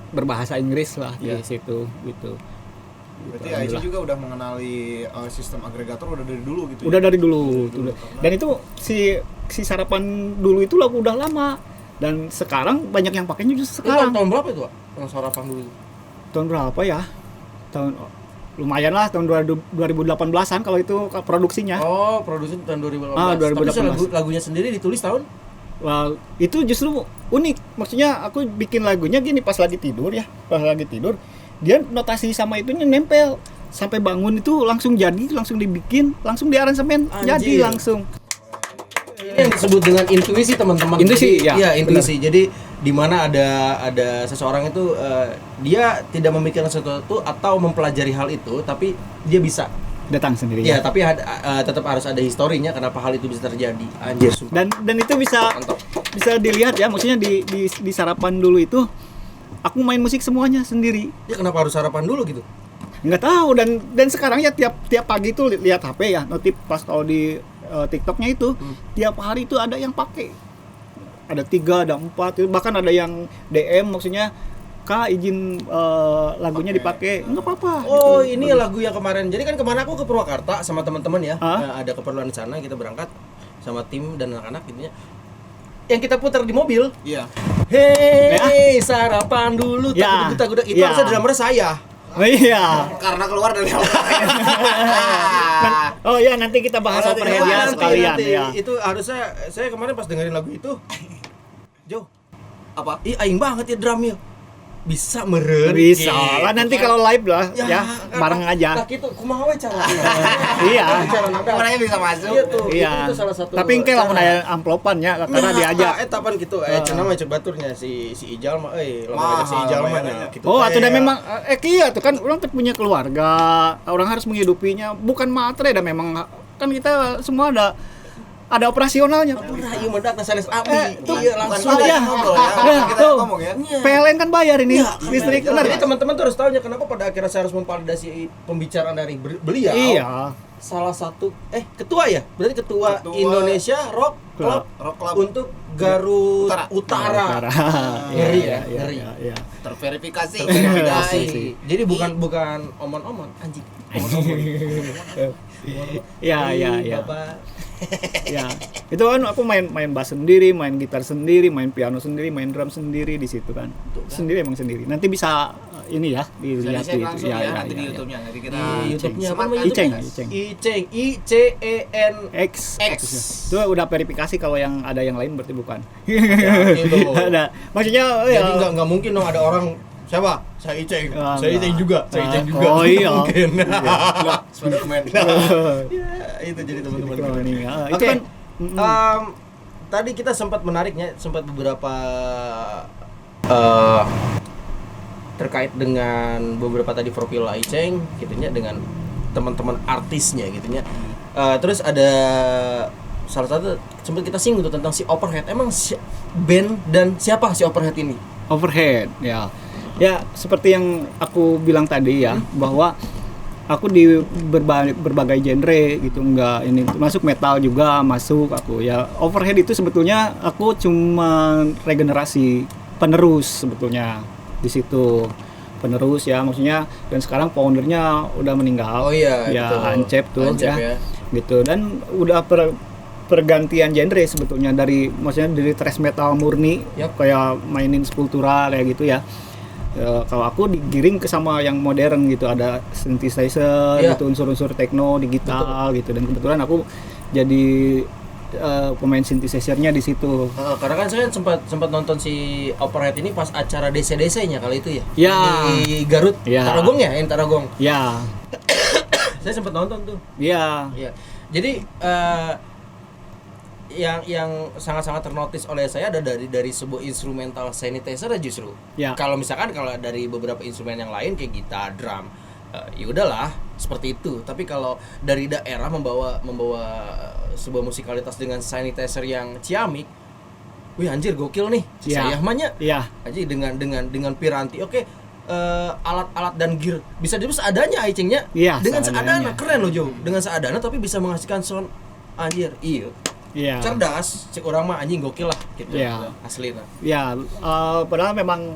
berbahasa Inggris lah di situ gitu. Berarti Aici juga udah mengenali sistem agregator udah dari dulu gitu. Udah dari dulu. Dan itu si sarapan dulu itu lagu udah lama dan sekarang banyak yang pakainya justru sekarang. Tahun berapa itu, Pak? Yang sarapan dulu. Tahun berapa ya? Lumayan lah tahun 2018-an kalau itu produksinya. Oh, produksi tahun 2018. 2018. Tapi lagunya sendiri ditulis tahun? Wah, itu justru unik. Maksudnya aku bikin lagunya gini pas lagi tidur ya. Pas lagi tidur, dia notasi sama itunya nempel. Sampai bangun itu langsung jadi, langsung dibikin, langsung diaransemen, jadi langsung. Ini yang disebut dengan intuisi, teman-teman. Intuisi, Jadi, ya, intuisi. Jadi di mana ada seseorang itu dia tidak memikirkan sesuatu atau mempelajari hal itu, tapi dia bisa. Datang sendiri Ya, ya. tapi tetap harus ada historinya kenapa hal itu bisa terjadi. Anjir, sumpah. Dan itu bisa Mantap. bisa dilihat ya, maksudnya di sarapan dulu itu aku main musik semuanya sendiri. Ya kenapa harus sarapan dulu gitu? Nggak tahu dan sekarang ya tiap pagi tuh lihat HP ya, notif pas kalau di TikToknya itu tiap hari itu ada yang pakai. Ada 3, ada 4, bahkan ada yang DM maksudnya Kak izin lagunya dipakai. Enggak apa-apa. Oh, gitu. ini lagu yang kemarin. Jadi kan kemarin aku ke Purwakarta sama teman-teman ya. Hah? Ada keperluan di sana, kita berangkat sama tim dan anak-anak gitu ya. Yang kita putar di mobil. Iya. Hei, sarapan dulu. Ya. Takut itu Ya. harusnya drummer saya. Oh iya. Karena keluar dari Oh iya, nanti kita bahas Oh, open nanti ya Nanti, sekalian nanti. ya. Itu harusnya saya kemarin pas dengerin lagu itu. Jo, apa? ih aing banget ya drumnya. bisa meren Bisa gitu lah nanti kan. kalau live lah ya bareng aja. Kak itu kumaha we cara Iya. cara nada Orangnya bisa masuk. iya tuh Iya. itu salah satu Tapi engke lamun cara. aya amplopan ya karena diajak. etapan gitu cenah mah coba baturnya si Ijal mah lamun Mahal, si Ijal mah bayarnya. gitu Oh, teh. atau udah memang iya tuh kan orang tuh punya keluarga, orang harus menghidupinya, bukan matre dah memang kan kita semua ada operasionalnya. Udah ieu mah dak sanes tuh, iya langsung bukan ya. ngobrol ya. Nah, Kita tuh. ngomong ya. PLN kan bayar ini Iya, listrik iya. benar. Jadi teman-teman tuh harus tahu kenapa pada akhirnya saya harus memvalidasi pembicaraan dari beliau. Iya. Salah satu ketua ya, berarti ketua Ketua Indonesia Rock Club Rock Club untuk Garut Utara. Utara. Ngeri Iya, ya, iya, ngeri. iya, iya. terverifikasi. Verifikasi. sih. Jadi bukan omon-omon anjing. Iya, iya, iya. Bapak. Ya, itu kan aku main bass sendiri, main gitar sendiri, main piano sendiri, main drum sendiri di situ kan. Sendiri emang sendiri. Nanti bisa ini ya dilihat Bisa di langsung itu. ya, nanti di YouTube-nya. Nanti kita Di YouTube-nya apa sematkan. namanya? Iceng, YouTube-nya? Iceng. Iceng X. X. Itu udah verifikasi kalau yang ada yang lain berarti bukan. itu. Ada. Maksudnya Jadi nggak mungkin dong ada orang siapa? Saya Iceng. Ah, Saya Iceng enggak. juga. Saya Iceng juga. Oh, iya. Mungkin. Spiderman. Ya, itu jadi teman-teman. Itu Oke. kan Tadi kita sempat menariknya, sempat beberapa terkait dengan beberapa tadi profil Iceng gitunya dengan teman-teman artisnya gitunya. Terus ada salah satu sempat kita singgung tuh tentang si Overhead. Emang band dan siapa si Overhead ini? overhead ya. Ya, seperti yang aku bilang tadi ya, bahwa aku di berbagai genre gitu, enggak ini masuk metal juga masuk aku ya. Overhead itu sebetulnya aku cuma regenerasi penerus sebetulnya di situ, penerus ya maksudnya, dan sekarang foundernya udah meninggal. Oh iya, ya betul. Ancep tuh Ancep ya, ya. gitu. Dan udah pergantian genre sebetulnya dari maksudnya dari thrash metal murni Yap. kayak mainin Sepultura kayak gitu ya. Kalau aku digiring ke sama yang modern gitu, ada synthesizer Iya. gitu, unsur-unsur techno digital gitu, dan kebetulan aku jadi pemain synthesizer-nya di situ. Karena kan saya sempat nonton si Overhead ini pas acara DC-DC-nya kali itu ya. Ya. Di Garut, Ya. Tarogong ya, yang Tarogong. Ya, Saya sempat nonton tuh. ya, Iya. Jadi yang sangat-sangat ternotis oleh saya ada dari sebuah instrumental synthesizer justru. Ya. Kalau misalkan kalau dari beberapa instrumen yang lain kayak gitar, drum, ya udahlah seperti itu. Tapi kalau dari daerah membawa sebuah musikalitas dengan synthesizer yang ciamik, wih anjir gokil nih. Ya. Saya mahnya. ya, Aja dengan piranti. Oke. Alat-alat dan gear bisa disebut seadanya Icengnya. Iya, Dengan seadanya. seadana keren loh Jo. Dengan seadana tapi bisa menghasilkan sound anjir. Iya. ya. Cerdas, cek orang mah anjing gokil lah gitu. Iya. Asli lah. Ya, padahal memang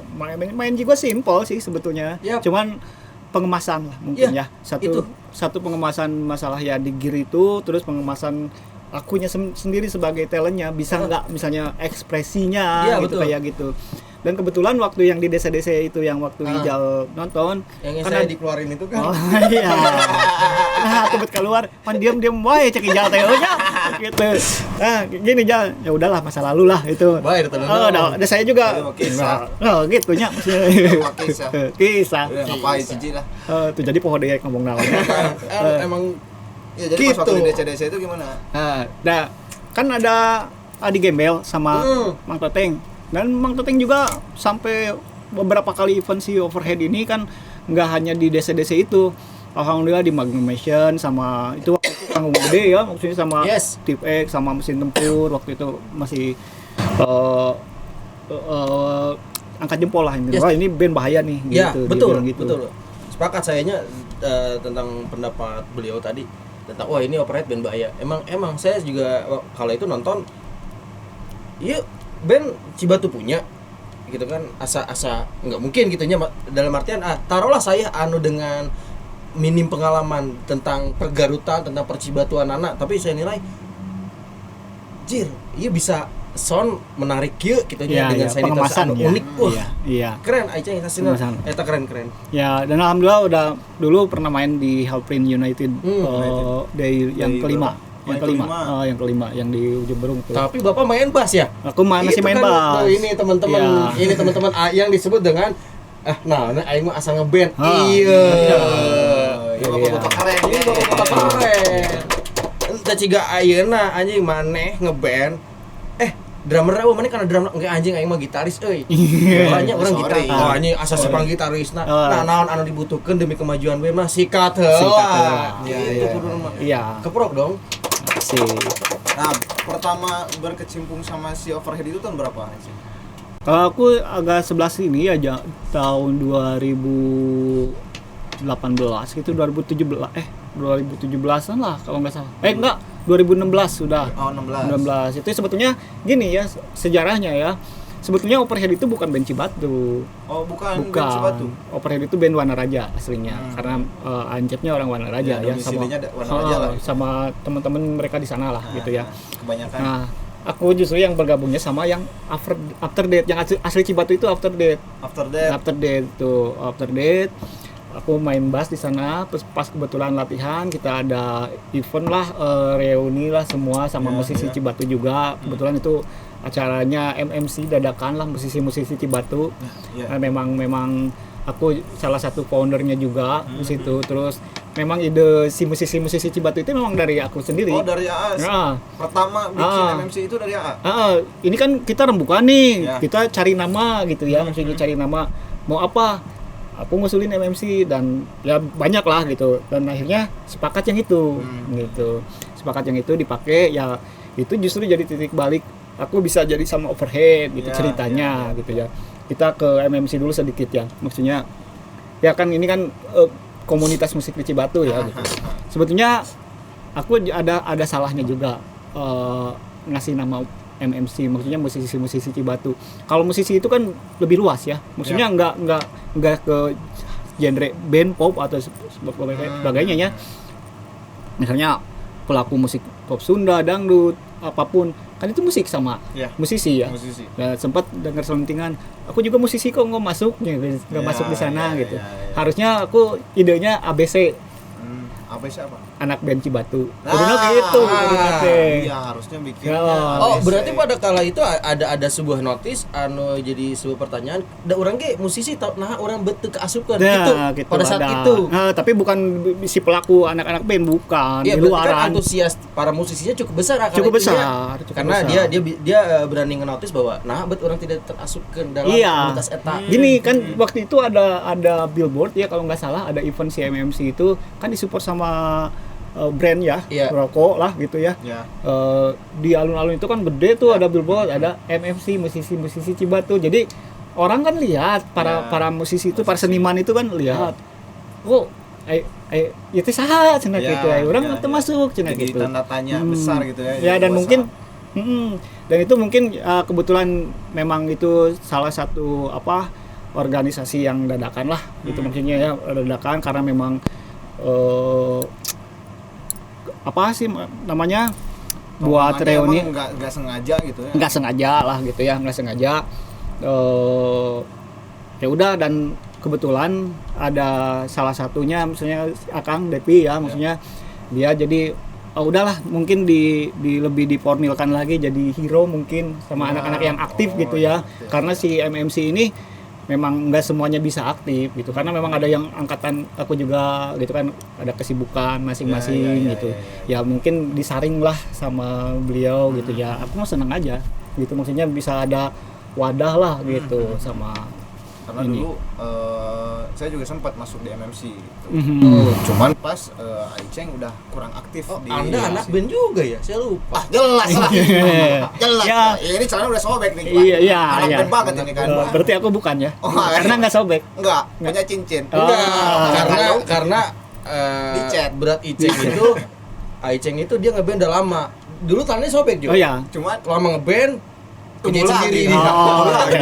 main juga simpel sih sebetulnya. Yap. Cuman pengemasan lah mungkin Ya, ya. itu. Satu pengemasan masalah ya di gear itu, terus pengemasan akunya sendiri sebagai talentnya bisa nggak misalnya ekspresinya Iya, gitu betul. kayak gitu. Dan kebetulan waktu yang di desa-desa itu yang waktu Ijal nonton Yang kan saya ada- dikeluarin itu kan. Oh iya. Nah, tebet keluar, pan diam wae cek Ijal teh nya gitu. Nah, gini Jal, ya udahlah masa lalu lah itu. Baik, betul. Oh, ada saya juga. Itu kisah. Oh, gitu nya maksudnya. Kisah. Kisah. Udah ngapain sih Ji lah. Tuh jadi pohon dia ngomong naon. Emang Ya jadi pas Gitu. waktu di DC itu gimana? Nah, kan ada Adi Gembel sama Mang Toteng. Dan Mang Toteng juga sampai beberapa kali event si Overhead ini kan nggak hanya di desa-desa itu. Alhamdulillah di Magnum Mansion sama itu waktu itu panggung gede ya, maksudnya sama Yes. Tip X sama Mesin Tempur waktu itu masih angkat jempol lah ini. Yes. Wah, ini band bahaya nih gitu. ya dia betul, bilang gitu. betul. Sepakat sayanya tentang pendapat beliau tadi tentang wah ini Overhead band bahaya. Emang saya juga kalau itu nonton iya band Cibatu punya gitu kan asa nggak mungkin gitunya dalam artian taruhlah saya dengan minim pengalaman tentang pergarutan tentang percibatuan anak tapi saya nilai jir iya bisa sound menarik kieu gitu Iya, dengan iya, sanitizer pengemasan anu ya. unik wah Iya, iya. keren aja yang hasilnya Pengemasan. eta keren Ya, dan alhamdulillah udah dulu pernah main di Halprin United dari yang Dari kelima. berapa? Yang Oh, kelima. kelima. Yang kelima yang di Ujung Berung tuh. tapi bapak main bass ya Aku masih Itu main kan, bass. ini teman-teman Iya. ini teman-teman yang disebut dengan Nah aing mah asa ngeband. Ah, Iya. Ini bapak-bapak keren. Ini bapak-bapak keren. Entah ciga ayeuna anjing maneh ngeband. Drummer apa maneh kana drummer engke anjing aing mah gitaris euy. Banyak orang gitar. Sorry. Oh anjing asa sepang gitarisna. Oh. Nah naon anu dibutuhkeun demi kemajuan band mah sikat heula. Sikat heula. Itu kudu mah. Iya. Keprok dong. Sih. Nah, pertama berkecimpung sama si Overhead itu tahun berapa sih? Kalau aku agak 11 ini aja tahun 2018 gitu 2017an lah kalau nggak salah. Enggak, 2016 sudah. Oh, 16. 16. Itu sebetulnya gini ya sejarahnya ya. Sebetulnya Overhead itu bukan band Cibatu. Oh, bukan Bukan. band Cibatu. Overhead itu band Wanaraja aslinya. Karena Ancepnya orang Wanaraja Ya, ya, domisilinya Wanaraja lah. sama teman-teman mereka di sana lah gitu ya. Kebanyakan. Nah, aku justru yang bergabungnya sama yang After Date yang asli Cibatu itu After Date. After that. After Date tuh, After Date. Aku main bass di sana, pas kebetulan latihan kita ada event lah, reuni lah semua sama musisi Cibatu juga. Kebetulan itu acaranya MMC dadakan lah musisi-musisi Cibatu. Iya. Nah, memang aku salah satu foundernya juga di situ. Terus memang ide si musisi-musisi Cibatu itu memang dari aku sendiri. Oh, dari AA. Nah, Pertama bikin Ah. MMC itu dari AA. ini kan kita rembukan nih, Ya. kita cari nama gitu ya, maksudnya cari nama mau apa? Aku ngusulin MMC dan ya banyak lah gitu, dan akhirnya sepakat yang itu, gitu, sepakat yang itu dipakai ya, itu justru jadi titik balik aku bisa jadi sama Overhead gitu Ya, ceritanya gitu ya. Kita ke MMC dulu sedikit ya, maksudnya ya kan ini kan komunitas musik di Cibatu ya gitu. Sebetulnya aku ada salahnya juga ngasih nama MMC, maksudnya musisi-musisi Cibatu. Kalau musisi itu kan lebih luas ya, maksudnya nggak ke genre band pop atau sebagainya ya. Misalnya pelaku musik pop Sunda, dangdut, apapun kan itu musik sama Ya. musisi ya. Musisi. Ya, sempat dengar selentingan, aku juga musisi kok nggak masuk nggak Ya, masuk di sana ya, gitu. ya, ya. Harusnya aku idenya ABC, Apa siapa? anak band Cibatu. Nah, Kudunya gitu, kudunya teh. Iya, harusnya bikinnya. Ya. Oh, ABC. berarti pada kala itu ada sebuah notis anu jadi sebuah pertanyaan, da urang ge musisi tau nah urang beuteuk kaasupkeun gitu, gitu pada saat ada. itu. Nah, tapi bukan si pelaku anak-anak band, bukan Iya, di berarti kan luaran. antusias para musisinya cukup besar kala Cukup itu ya. besar, cukup Karena besar. dia berani ngenotis bahwa nah bet orang tidak terasupkeun dalam Iya. komunitas eta. Gini kan waktu itu ada billboard ya kalau nggak salah, ada event CMMC itu kan disupport sama brand ya, Iya. rokok lah gitu ya. Ya. Di alun-alun itu kan gede tuh ada billboard, ada MMC musisi-musisi Cibatu. Jadi orang kan lihat Ya. para musisi itu, para seniman itu kan lihat. Oh, itu saha cenah Ya, gitu. Orang ya, teu ya. masuk cenah Jadi gitu. tanda tanya besar gitu ya. Ya, jadi dan buat mungkin salah. dan itu mungkin kebetulan memang itu salah satu organisasi yang dadakan lah gitu, maksudnya ya dadakan karena memang apa sih namanya buat Omongannya reuni emang nggak sengaja gitu ya. nggak sengaja lah gitu ya, nggak sengaja. Ya udah, dan kebetulan ada salah satunya misalnya Akang Depi ya, maksudnya dia jadi udahlah mungkin lebih diformilkan lagi jadi hero mungkin sama anak-anak yang aktif gitu ya, karena si MMC ini memang nggak semuanya bisa aktif gitu, karena memang ada yang angkatan aku juga gitu kan, ada kesibukan masing-masing Ya, gitu ya, mungkin disaring lah sama beliau gitu ya. Aku mah seneng aja gitu, maksudnya bisa ada wadah lah gitu sama Karena ini. dulu saya juga sempat masuk di MMC gitu. Mhm. Cuman pas Aiceng udah kurang aktif di Anda anak band juga ya? Saya lupa. jelas lah. Jelas. Ya. Ini celana udah sobek nih. Pak. Iya, iya, Anak iya. band banget ini kan. Berarti aku bukan ya? Oh, Karena nggak sobek. Enggak, punya cincin. Oh. Enggak, karena Dicet. berat Iceng itu Aiceng itu dia ngeband udah lama. Dulu tangannya sobek juga. Oh ya. Cuman Lama ngeband Tumbuh punya lagi. sendiri. Oh, Tumbuh iya. lagi.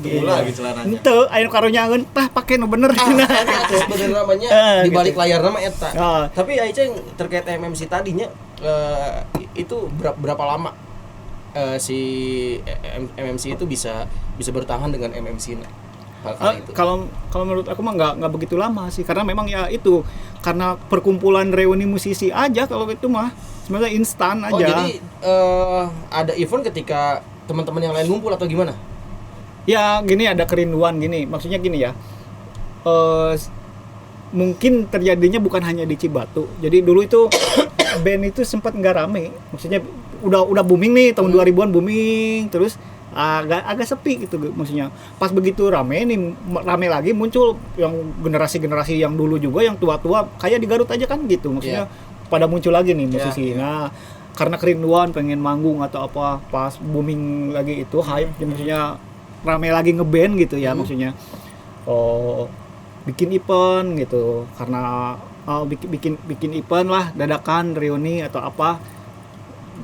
Tumbuh lagi celananya. Ente, ayo karunyangeun tah pake nu bener. Itu sebenarnya namanya di balik layar nama eta. Oh. Tapi Aiceng terkait MMC tadinya itu berapa lama si MMC itu bisa bertahan dengan MMC-nya? Kali itu. Kalau menurut aku mah nggak begitu lama sih, karena memang ya itu karena perkumpulan reuni musisi aja, kalau itu mah sebenarnya instan aja. Oh, jadi ada event ketika teman-teman yang lain ngumpul atau gimana? Ya gini, ada kerinduan gini, maksudnya gini ya, eh, mungkin terjadinya bukan hanya di Cibatu. Jadi dulu itu band itu sempat nggak rame, maksudnya udah booming nih tahun 2000-an booming, terus agak sepi gitu maksudnya. Pas begitu rame lagi muncul yang generasi yang dulu juga, yang tua-tua kayak di Garut aja kan gitu, maksudnya pada muncul lagi nih musisi. Nah, karena kerinduan pengen manggung atau apa, pas booming lagi itu hype, maksudnya rame lagi ngeband gitu ya, maksudnya bikin event gitu, karena bikin event lah dadakan reuni atau apa,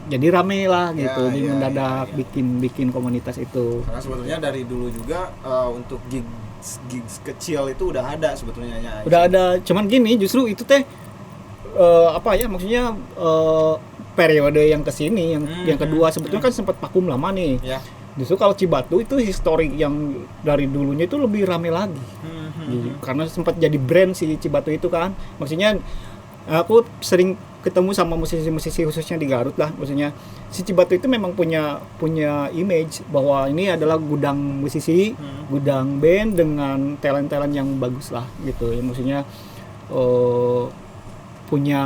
jadi rame lah gitu, jadi mendadak bikin komunitas itu. Karena sebetulnya dari dulu juga untuk gigs kecil itu udah ada sebetulnya ya. Udah ada, cuman gini justru itu teh apa ya, maksudnya periode yang kesini yang kedua sebetulnya kan sempat vakum lama nih. Ya. Justru kalau Cibatu itu historik yang dari dulunya itu lebih rame lagi. Karena sempat jadi brand si Cibatu itu kan. Maksudnya aku sering ketemu sama musisi-musisi khususnya di Garut lah. Maksudnya si Cibatu itu memang punya image bahwa ini adalah gudang musisi, gudang band dengan talent-talent yang bagus lah gitu. Ya, maksudnya punya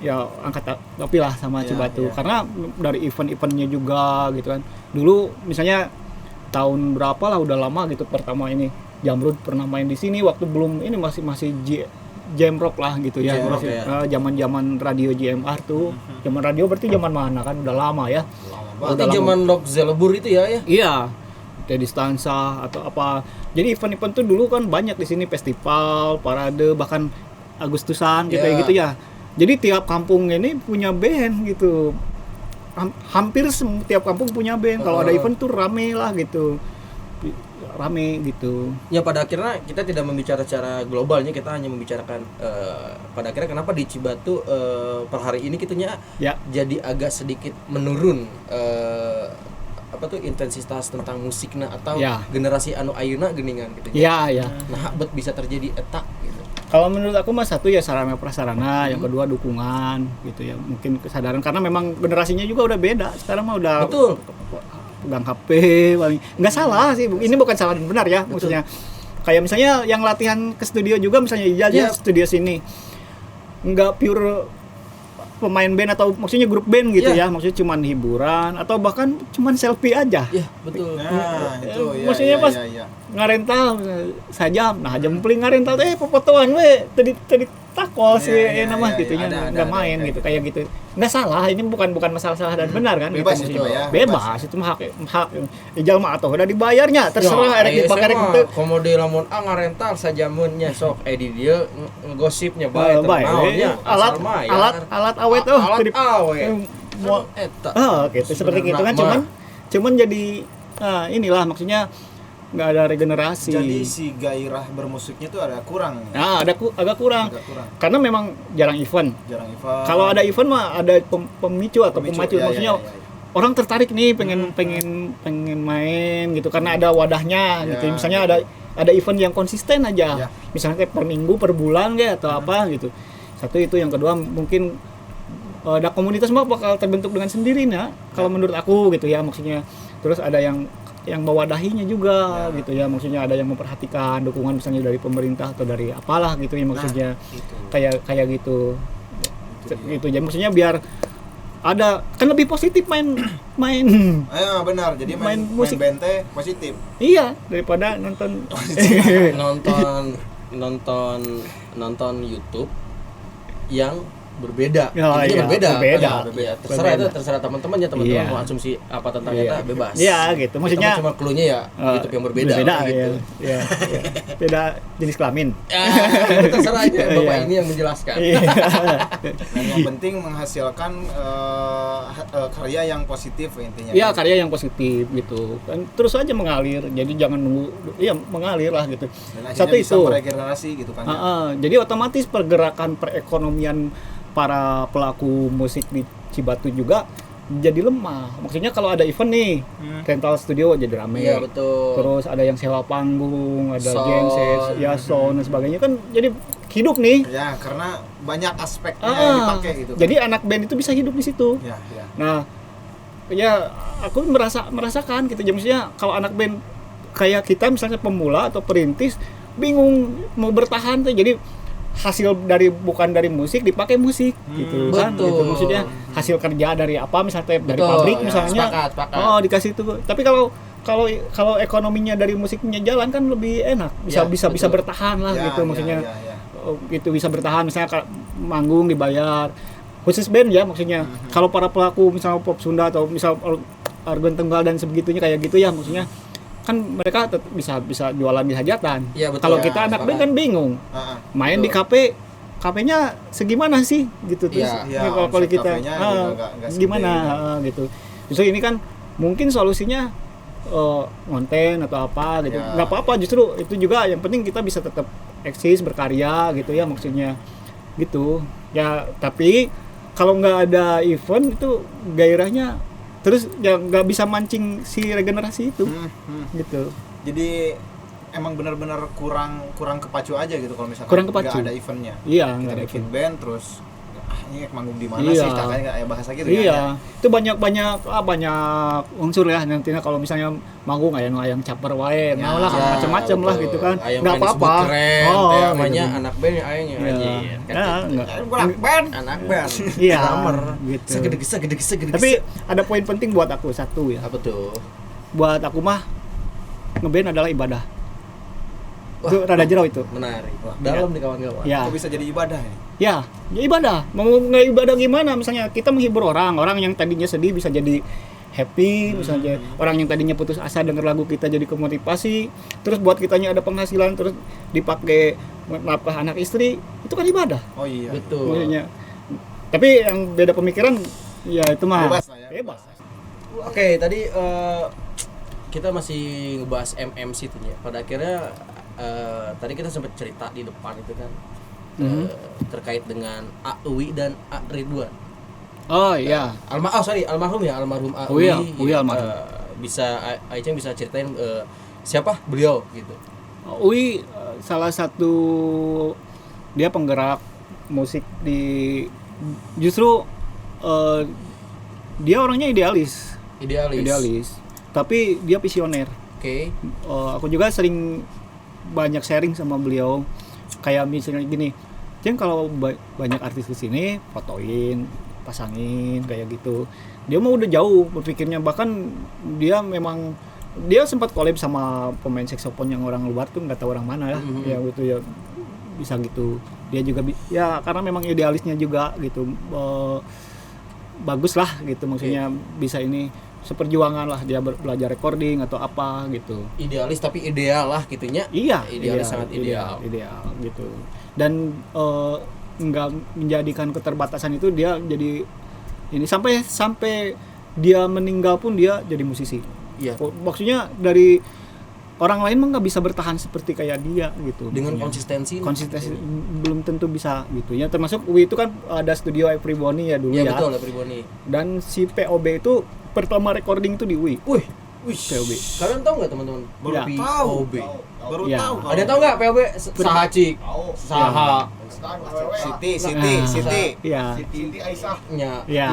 ya angkat topi lah sama Cibatu. Karena dari event-eventnya juga gitu kan. Dulu misalnya tahun berapa lah, udah lama gitu, pertama ini Jamrud pernah main di sini waktu belum ini masih jam rock lah gitu ya. Zaman-zaman radio JMR tuh. Zaman radio berarti zaman mana kan, udah lama ya. Berarti zaman Rock Zelebur itu ya? Iya. Teddy Stansa atau apa. Jadi event-event tuh dulu kan banyak di sini, festival, parade, bahkan Agustusan gitu ya. Jadi tiap kampung ini punya band gitu. Hampir tiap kampung punya band. Kalau ada event tuh rame lah gitu. Rame gitu. Ya pada akhirnya kita tidak membicara secara globalnya, kita hanya membicarakan pada akhirnya kenapa di Cibatu per hari ini kitanya jadi agak sedikit menurun apa tuh intensitas tentang musiknya atau generasi anu ayeuna geuningan gitu. Iya. Nah, bet bisa terjadi eta gitu. Kalau menurut aku mah satu ya sarana prasarana, yang kedua dukungan gitu ya. Mungkin kesadaran karena memang generasinya juga udah beda. Sekarang mah udah betul. Pegang HP paling. Nggak salah sih. Ini bukan salah dan benar ya. Betul. Maksudnya kayak misalnya yang latihan ke studio juga, misalnya Ijaznya studio sini. Nggak pure pemain band atau maksudnya grup band gitu ya, maksudnya cuman hiburan atau bahkan cuman selfie aja. Iya, betul. Nah, itu ya. Maksudnya pas ngarental saja, nah jempling ngarental fotoan we tadi takol sih nama gitunya enggak main gitu kayak gitu. Enggak salah, ini bukan masalah salah dan benar kan. Bebas gitu, itu ya. Bebas itu mah hak ijal mah atuh udah dibayarnya, terserah erek dipakai rek teu. Komode lamun ngarental sajamunnya sok di dieu ngegosipnya bae naonnya alat awet alat awet. Gitu seperti itu kan, cuman jadi inilah maksudnya nggak ada regenerasi. Jadi si gairah bermusiknya tuh ada kurang. Nah, agak kurang. Karena memang jarang event. Kalau ada event mah ada pemicu atau pemacu. Maksudnya orang tertarik nih pengen main gitu karena ada wadahnya gitu. Misalnya ada event yang konsisten aja. Misalnya kayak per minggu, per bulan kayak atau apa gitu. Satu itu, yang kedua mungkin ada komunitas mah bakal terbentuk dengan sendirinya kalau menurut aku gitu ya, maksudnya. Terus ada yang mewadahinya juga gitu ya, maksudnya ada yang memperhatikan dukungan misalnya dari pemerintah atau dari apalah gitu ya, maksudnya kayak gitu gitu ya, maksudnya biar ada kan lebih positif main benar, jadi main musik bente positif daripada nonton YouTube yang berbeda. Berbeda. Terserah teman-teman mau asumsi apa tentang kita bebas. Iya, gitu. Maksudnya cuma clue-nya ya YouTube yang berbeda gitu. Iya. Beda jenis kelamin. Terserah aja Bapak ini yang menjelaskan. Dan yang penting menghasilkan karya yang positif intinya. Iya, karya yang positif gitu. Kan terus aja mengalir. Jadi jangan nunggu mengalir lah gitu. Satu itu regenerasi gitu kan. Jadi otomatis pergerakan perekonomian para pelaku musik di Cibatu juga jadi lemah. Maksudnya kalau ada event nih, rental studio jadi rame. Iya, betul. Terus ada yang sewa panggung, ada genset, sound dan sebagainya, kan jadi hidup nih. Ya, karena banyak aspeknya yang dipakai gitu. Jadi anak band itu bisa hidup di situ. Ya. Nah, ya aku merasakan gitu. Maksudnya kalau anak band kayak kita misalnya pemula atau perintis bingung mau bertahan tuh, jadi hasil bukan dari musik dipakai musik gitu kan, betul. gitu maksudnya hasil kerja dari apa misalnya dari Betul, pabrik ya, misalnya, sepakat. oh dikasih itu. Tapi kalau ekonominya dari musiknya jalan kan lebih enak, Ya, bisa betul. bertahan lah Ya, gitu ya, maksudnya. ya, ya. Gitu bisa bertahan, misalnya manggung dibayar khusus band ya maksudnya. Kalau para pelaku misalnya pop Sunda atau misal organ tunggal dan sebegitunya kayak gitu ya maksudnya, kan mereka bisa jualan di hajatan. Iya, betul. Kalau Ya, kita anak band sepakat. kan bingung Heeh. main di Betul. kafe-nya segimana sih gitu, terus Iya. ya, kalau Omset kita kafenya juga nggak segede gimana gitu. Justru ini kan mungkin solusinya konten atau apa gitu. Ya. Nggak apa-apa, justru itu juga yang penting kita bisa tetap eksis berkarya gitu ya maksudnya gitu ya. Tapi kalau nggak ada event itu gairahnya terus ya nggak bisa mancing si regenerasi itu gitu. Jadi emang benar-benar kurang kepacu aja gitu kalau misalkan Kurang kepacu. nggak ada eventnya. Iya, Kita nggak ada bikin event. band terus ini manggung di mana Iya. sih katanya kayak bahasa gitu Iya, ya. itu banyak unsur ya nantinya kalau misalnya manggung ayang caper wae, Ya, mau lah Ya, macam-macam lah betul. gitu kan. Ayam Nggak kan disebut apa-apa. keren, Oh, namanya gitu. anak band ya ayangnya Iya. anjir. Ya, enggak. Anak band. Anak band. Iya, Drummer. gitu. Segede. Tapi ada poin penting buat aku satu ya. apa tuh? Buat aku mah ngeband adalah ibadah. Wah, Itu rada jero itu. menarik. Dalam nih kawan-kawan. Ya. Kok bisa jadi ibadah ya? Ya ibadah. Mau nggak ibadah gimana? Misalnya kita menghibur orang yang tadinya sedih bisa jadi happy, misalnya orang yang tadinya putus asa denger lagu kita jadi kemotivasi, terus buat kitanya ada penghasilan, terus dipakai nafkah anak istri, itu kan ibadah. Oh iya. Betul. Maksudnya. Tapi yang beda pemikiran, ya itu mah Bebas lah ya. Bebas. Oke, tadi kita masih ngebahas MMC tuh ya. Pada akhirnya tadi kita sempat cerita di depan itu kan terkait dengan A Uwi dan A Ridwan. Oh iya. Almarhum A Uwi, Uwi. Uwi almarhum. Bisa Aiceng bisa ceritain siapa beliau gitu. Uwi salah satu dia penggerak musik justru dia orangnya idealis, tapi dia visioner. Oke. Aku juga sering banyak sharing sama beliau, kayak misalnya gini, Ceng kalau banyak artis kesini fotoin, pasangin kayak gitu. Dia mau udah jauh berpikirnya, bahkan dia sempat collab sama pemain saxophone yang orang luar tuh nggak tahu orang mana ya, ya gitu ya, bisa gitu. Dia juga ya karena memang idealisnya juga gitu, bagus lah gitu maksudnya, bisa ini seperjuangan lah dia belajar recording atau apa gitu. Idealis tapi ideal lah gitunya. Iya, Idealis sangat ideal. ideal gitu. Dan nggak menjadikan keterbatasan itu dia jadi ini sampai dia meninggal pun dia jadi musisi. Iya. Maksudnya dari orang lain mah nggak bisa bertahan seperti kayak dia gitu. Dengan maksudnya. konsistensi. Belum tentu bisa gitu ya. Termasuk Uwi itu kan ada studio Everybody ya dulu Iya ya. betul, Priboni. Dan si POB itu pertama recording itu di Uwi. Wih, POB. kalian tahu nggak teman-teman? Baru Ya. tahu. POB. Baru Ya. tahu. Ada yang tahu nggak POB? Saha Cik, Saha, Siti. Iya. nya, Iya.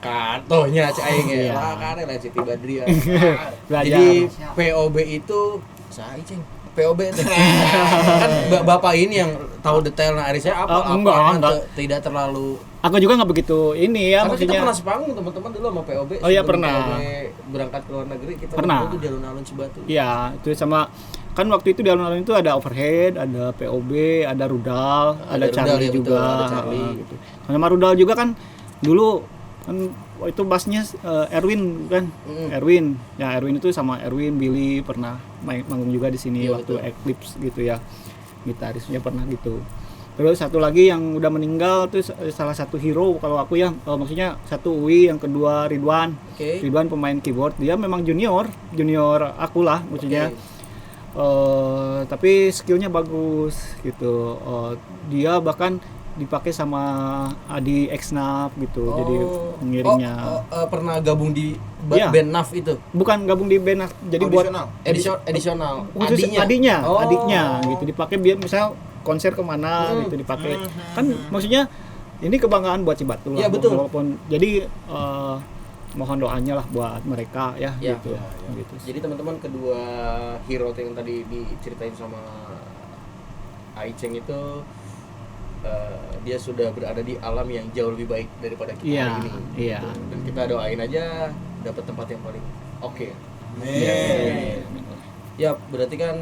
katonya Cik Aing ya. Iya. Lah kan lah Siti Badriah. Belajar. Jadi POB itu Saha Cing. POB itu kan bapak ini yang tahu detailnya Arisnya apa Enggak. tidak terlalu. Aku juga nggak begitu ini ya Karena kita maksudnya. pernah sepanggung teman-teman dulu sama POB. Oh iya, sebelum pernah. POB berangkat ke luar negeri kita Pernah. waktu itu di alun-alun Cibatu. Iya, itu sama kan waktu itu di alun-alun itu ada Overhead, ada POB, ada Rudal, ada Rudal, Charlie ya, betul, juga. ada Charlie. Gitu. Sama Rudal juga kan dulu kan itu bassnya Erwin kan. Erwin. Ya Erwin itu sama Erwin Billy pernah manggung juga di sini Iya, waktu betul. Eclipse gitu ya. Gitarisnya pernah gitu. Terus satu lagi yang udah meninggal tuh salah satu hero kalau aku ya, maksudnya satu Uwi, yang kedua Ridwan. Oke. Ridwan pemain keyboard, dia memang junior aku lah maksudnya. Tapi skillnya bagus gitu. Dia bahkan dipakai sama Adi Exnaf gitu, jadi pengiringnya. Pernah gabung di Iya. band NAF itu. Bukan gabung di band, jadi buat Edisional. khusus Adinya. adiknya gitu dipakai biar misal konser kemana gitu dipakai. Kan maksudnya ini kebanggaan buat Cibatu lah. Iya, betul. Walaupun jadi mohon doanya lah buat mereka ya, Ya. gitu. Ya, ya. Gitu. Jadi teman-teman, kedua hero yang tadi diceritain sama Aiceng itu dia sudah berada di alam yang jauh lebih baik daripada kita Iya, hari ini. iya. Gitu. Dan kita doain aja dapat tempat yang paling oke. Nih. Ya, berarti kan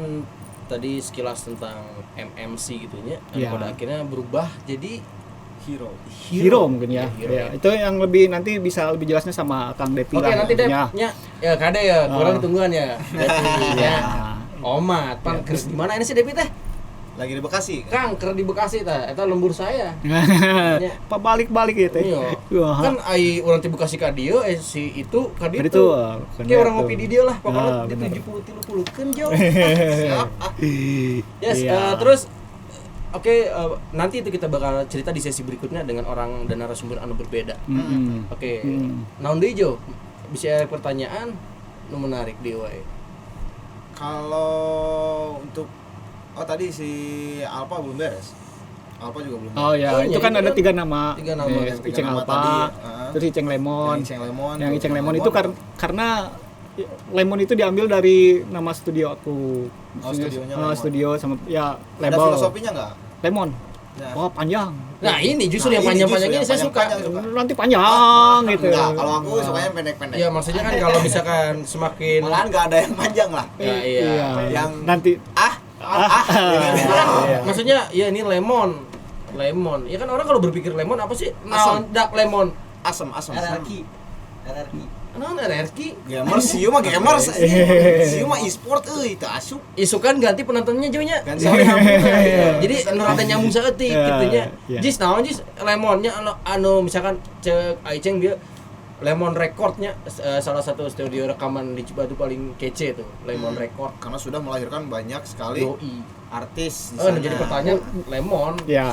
tadi sekilas tentang MMC gitu ya. Dan Iya. pada akhirnya berubah jadi Hero mungkin ya. Hero, Ya, itu yang lebih nanti bisa lebih jelasnya sama Kang Depi Oke, lah. nanti deh tentunya. ya kade ya, kurang Ah. ditungguan ya. Depi, Ya. ya. Omat, pan keur di mana ini sih Depi teh? Lagi di Bekasi. Kang, keur di Bekasi teh, eta lembur saya. Pak balik-balik gitu. Iya. Wah. Kan ai urang teh Bekasi ka dieu si itu ka dieu. Dari itu. Kayak orang ngopi di dia lah, pokoknya di benar. 70-30 kan jauh. Siap. Yes, Iya. terus oke, nanti itu kita bakal cerita di sesi berikutnya dengan orang dan narasumber anu berbeda. Mm-mm. Oke. Mm. Naon deui Jo? Bisa ada pertanyaan nu menarik di wae. Kalau untuk tadi si Alpa belum beres. Alpa juga belum beres. Oh ya, Oh, itu iya, kan itu ada kan 3 nama. tiga nama. Yes, Yang tiga Iceng nama Alpa, tadi, terus Iceng Lemon. Yang Iceng Lemon. Yang Iceng Lemon Lemon itu karena Lemon itu diambil dari nama studio aku. Oh, studionya Oh, Lemon. studio sama ya Ada label. filosofinya nggak? Lemon. Ya. Wah, panjang. Nah, ini justru Nah, yang ini panjang-panjang ini justru saya yang suka. panjang-panjang suka. Nanti panjang gitu. Enggak, kalau aku sukanya pendek-pendek. Iya, maksudnya kan kalau misalkan semakin Malahan nggak ada yang panjang lah. ya, iya. Yang- nanti Iya. Maksudnya ya ini lemon. Ya kan orang kalau berpikir lemon apa sih? Naon dak lemon? Asem. RRQ. Naon RRQ? Gamers, siu mah gamers. Siu mah e-sport itu asup. Isukan ganti penontonnya jauhnya. Ganti. Sorry jadi anu rada nyambung saeutik Ya, gitu nya. ya. Jis naon jis lemonnya anu misalkan cek Aiceng dia Lemon Recordnya salah satu studio rekaman di Cibatu paling kece tuh, Lemon Record. Karena sudah melahirkan banyak sekali Yoi. artis di Oh, sana. jadi pertanyaan Lemon. ya.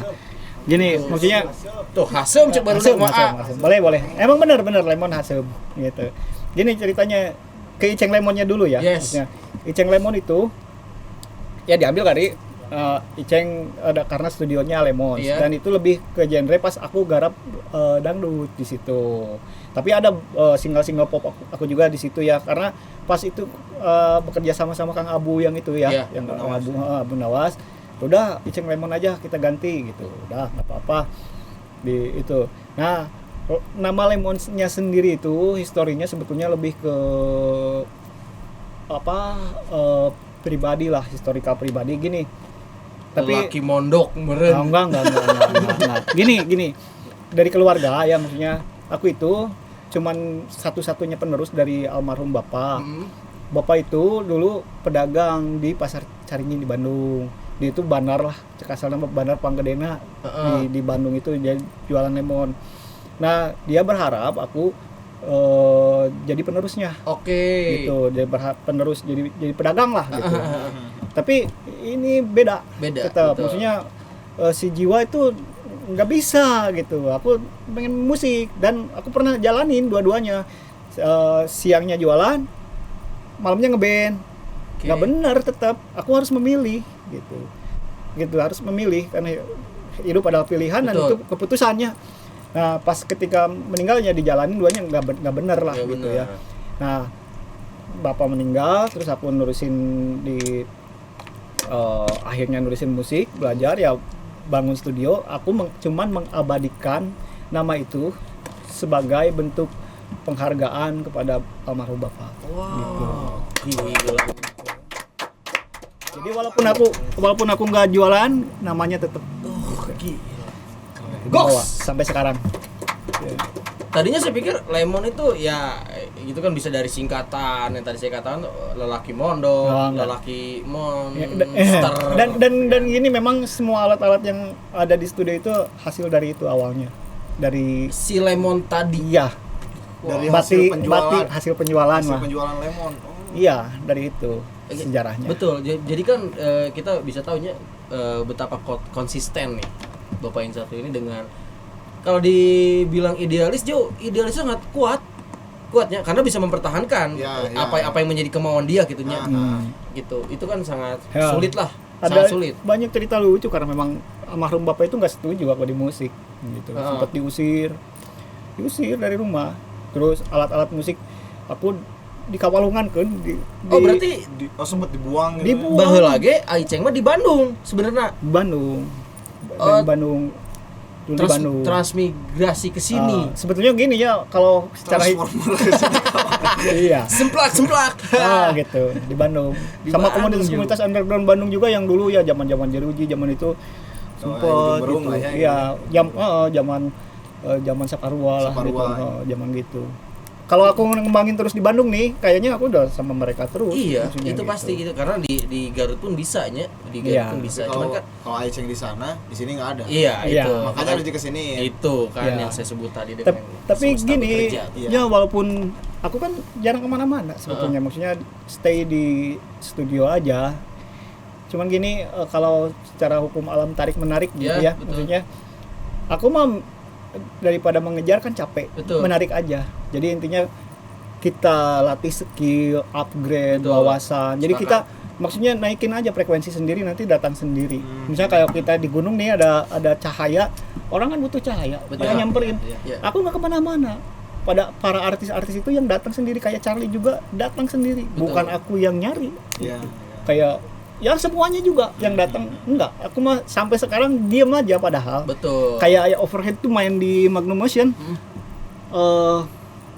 Gini, maksudnya Tuh Hasem cek baru Hasem, nama A. Hasem. Boleh. Emang bener Lemon Hasem gitu. Gini ceritanya ke Iceng Lemonnya dulu ya. Yes. Maksudnya, Iceng Lemon itu ya diambil dari Iceng ada karena studionya Lemon Iya. dan itu lebih ke genre pas aku garap dangdut di situ. Tapi ada single-single pop aku juga di situ ya karena pas itu bekerja sama Kang Abu yang itu ya, Iya, yang Abu Nawas. Abu Nawas. Udah Iceng Lemon aja kita ganti gitu. Udah nggak apa-apa di itu. Nah, nama Lemonnya sendiri itu historinya sebetulnya lebih ke pribadi lah, historical pribadi gini. Tapi Laki mondok meren. enggak. Gini. Dari keluarga ya maksudnya aku itu cuman satu-satunya penerus dari almarhum bapak. Hmm. Bapak itu dulu pedagang di Pasar Caringin di Bandung. Dia itu bandar lah, cek asalnya bandar Panggedena di Bandung itu jadi jualan lemon. Nah, dia berharap aku jadi penerusnya. Oke. Gitu, dia berharap penerus jadi pedagang lah gitu. Tapi ini beda. Beda, Tetap betul. maksudnya si jiwa itu nggak bisa gitu. Aku pengen musik dan aku pernah jalanin dua-duanya. Siangnya jualan, malamnya ngeband. Oke. Nggak benar tetap. Aku harus memilih gitu. Gitu harus memilih karena hidup adalah pilihan dan Betul. itu keputusannya. Nah, pas ketika meninggalnya dijalanin duanya nggak benar lah Ya, gitu benar. ya. Nah, bapak meninggal terus aku nurusin di akhirnya nurusin musik, belajar ya bangun studio. Aku cuman mengabadikan nama itu sebagai bentuk penghargaan kepada almarhum bapak. Wow. Gila. Jadi walaupun aku nggak jualan, namanya tetap Goks. sampai sekarang. Tadinya saya pikir lemon itu ya itu kan bisa dari singkatan yang tadi saya katakan lelaki mondok, Oh, enggak. lelaki Ya, monster. dan ini memang semua alat-alat yang ada di studio itu hasil dari itu awalnya. Dari si lemon tadi. iya, Dari hasil penjualan. hasil penjualan Hasil mah. penjualan lemon. Oh. Iya, dari itu sejarahnya. Betul. Jadi kan kita bisa tahunya betapa konsisten nih Bapak yang satu ini dengan kalau dibilang idealis, idealisnya sangat kuatnya karena bisa mempertahankan Ya, apa yang menjadi kemauan dia gitunya. Hmm. Gitu. Itu kan sangat Ya. sulit lah. Ada Sangat sulit. banyak cerita lucu karena memang almarhum bapak itu nggak setuju aku di musik gitu. Ah. Sempat diusir dari rumah Terus alat-alat musik aku di Kawalungan kan Oh berarti sempet dibuang gitu. Dibuang. baheula ge Aiceng mah di Bandung sebenarnya. Bandung. Oh, Dari Bandung. Dulu di Bandung. Transmigrasi ke sini. Sebetulnya gini ya kalau secara iya. Semplak. Gitu di Bandung. Di Sama Bandung komunitas underground Bandung juga yang dulu ya zaman-zaman Jeruji zaman itu sempet Hidung gitu. lah ya, Iya, zaman Saparua lah gitu. Saparua. Zaman gitu. Kalau aku ngembangin terus di Bandung nih, kayaknya aku udah sama mereka terus. Iya, maksudnya itu gitu. pasti gitu karena di Garut pun bisa nya, di Garut Iya. pun bisa. Kalau Cuman kan kalau Aiceng di sana, di sini nggak ada. iya Iya. itu. Makanya harus kesini. Itu kan Iya. yang saya sebut tadi dengan Tapi semesta gini, bekerja. Iya. ya walaupun aku kan jarang kemana-mana sebetulnya, maksudnya stay di studio aja. Cuman gini, kalau secara hukum alam tarik menarik gitu Iya, ya, betul. maksudnya aku mah daripada mengejar kan capek, Betul. menarik aja. Jadi intinya kita latih skill, upgrade, Betul. wawasan. Jadi Sepakat. kita maksudnya naikin aja frekuensi sendiri, nanti datang sendiri. Misalnya kayak kita di gunung nih ada cahaya, orang kan butuh cahaya, Betul. dia nyamperin. Iya. Aku nggak kemana-mana. Pada para artis-artis itu yang datang sendiri, kayak Charlie juga datang sendiri, Betul. bukan aku yang nyari. Iya. Kayak ya semuanya juga yang datang enggak. Aku mah sampai sekarang diem aja padahal. Betul. Kayak Overhead tuh main di Magnum Motion.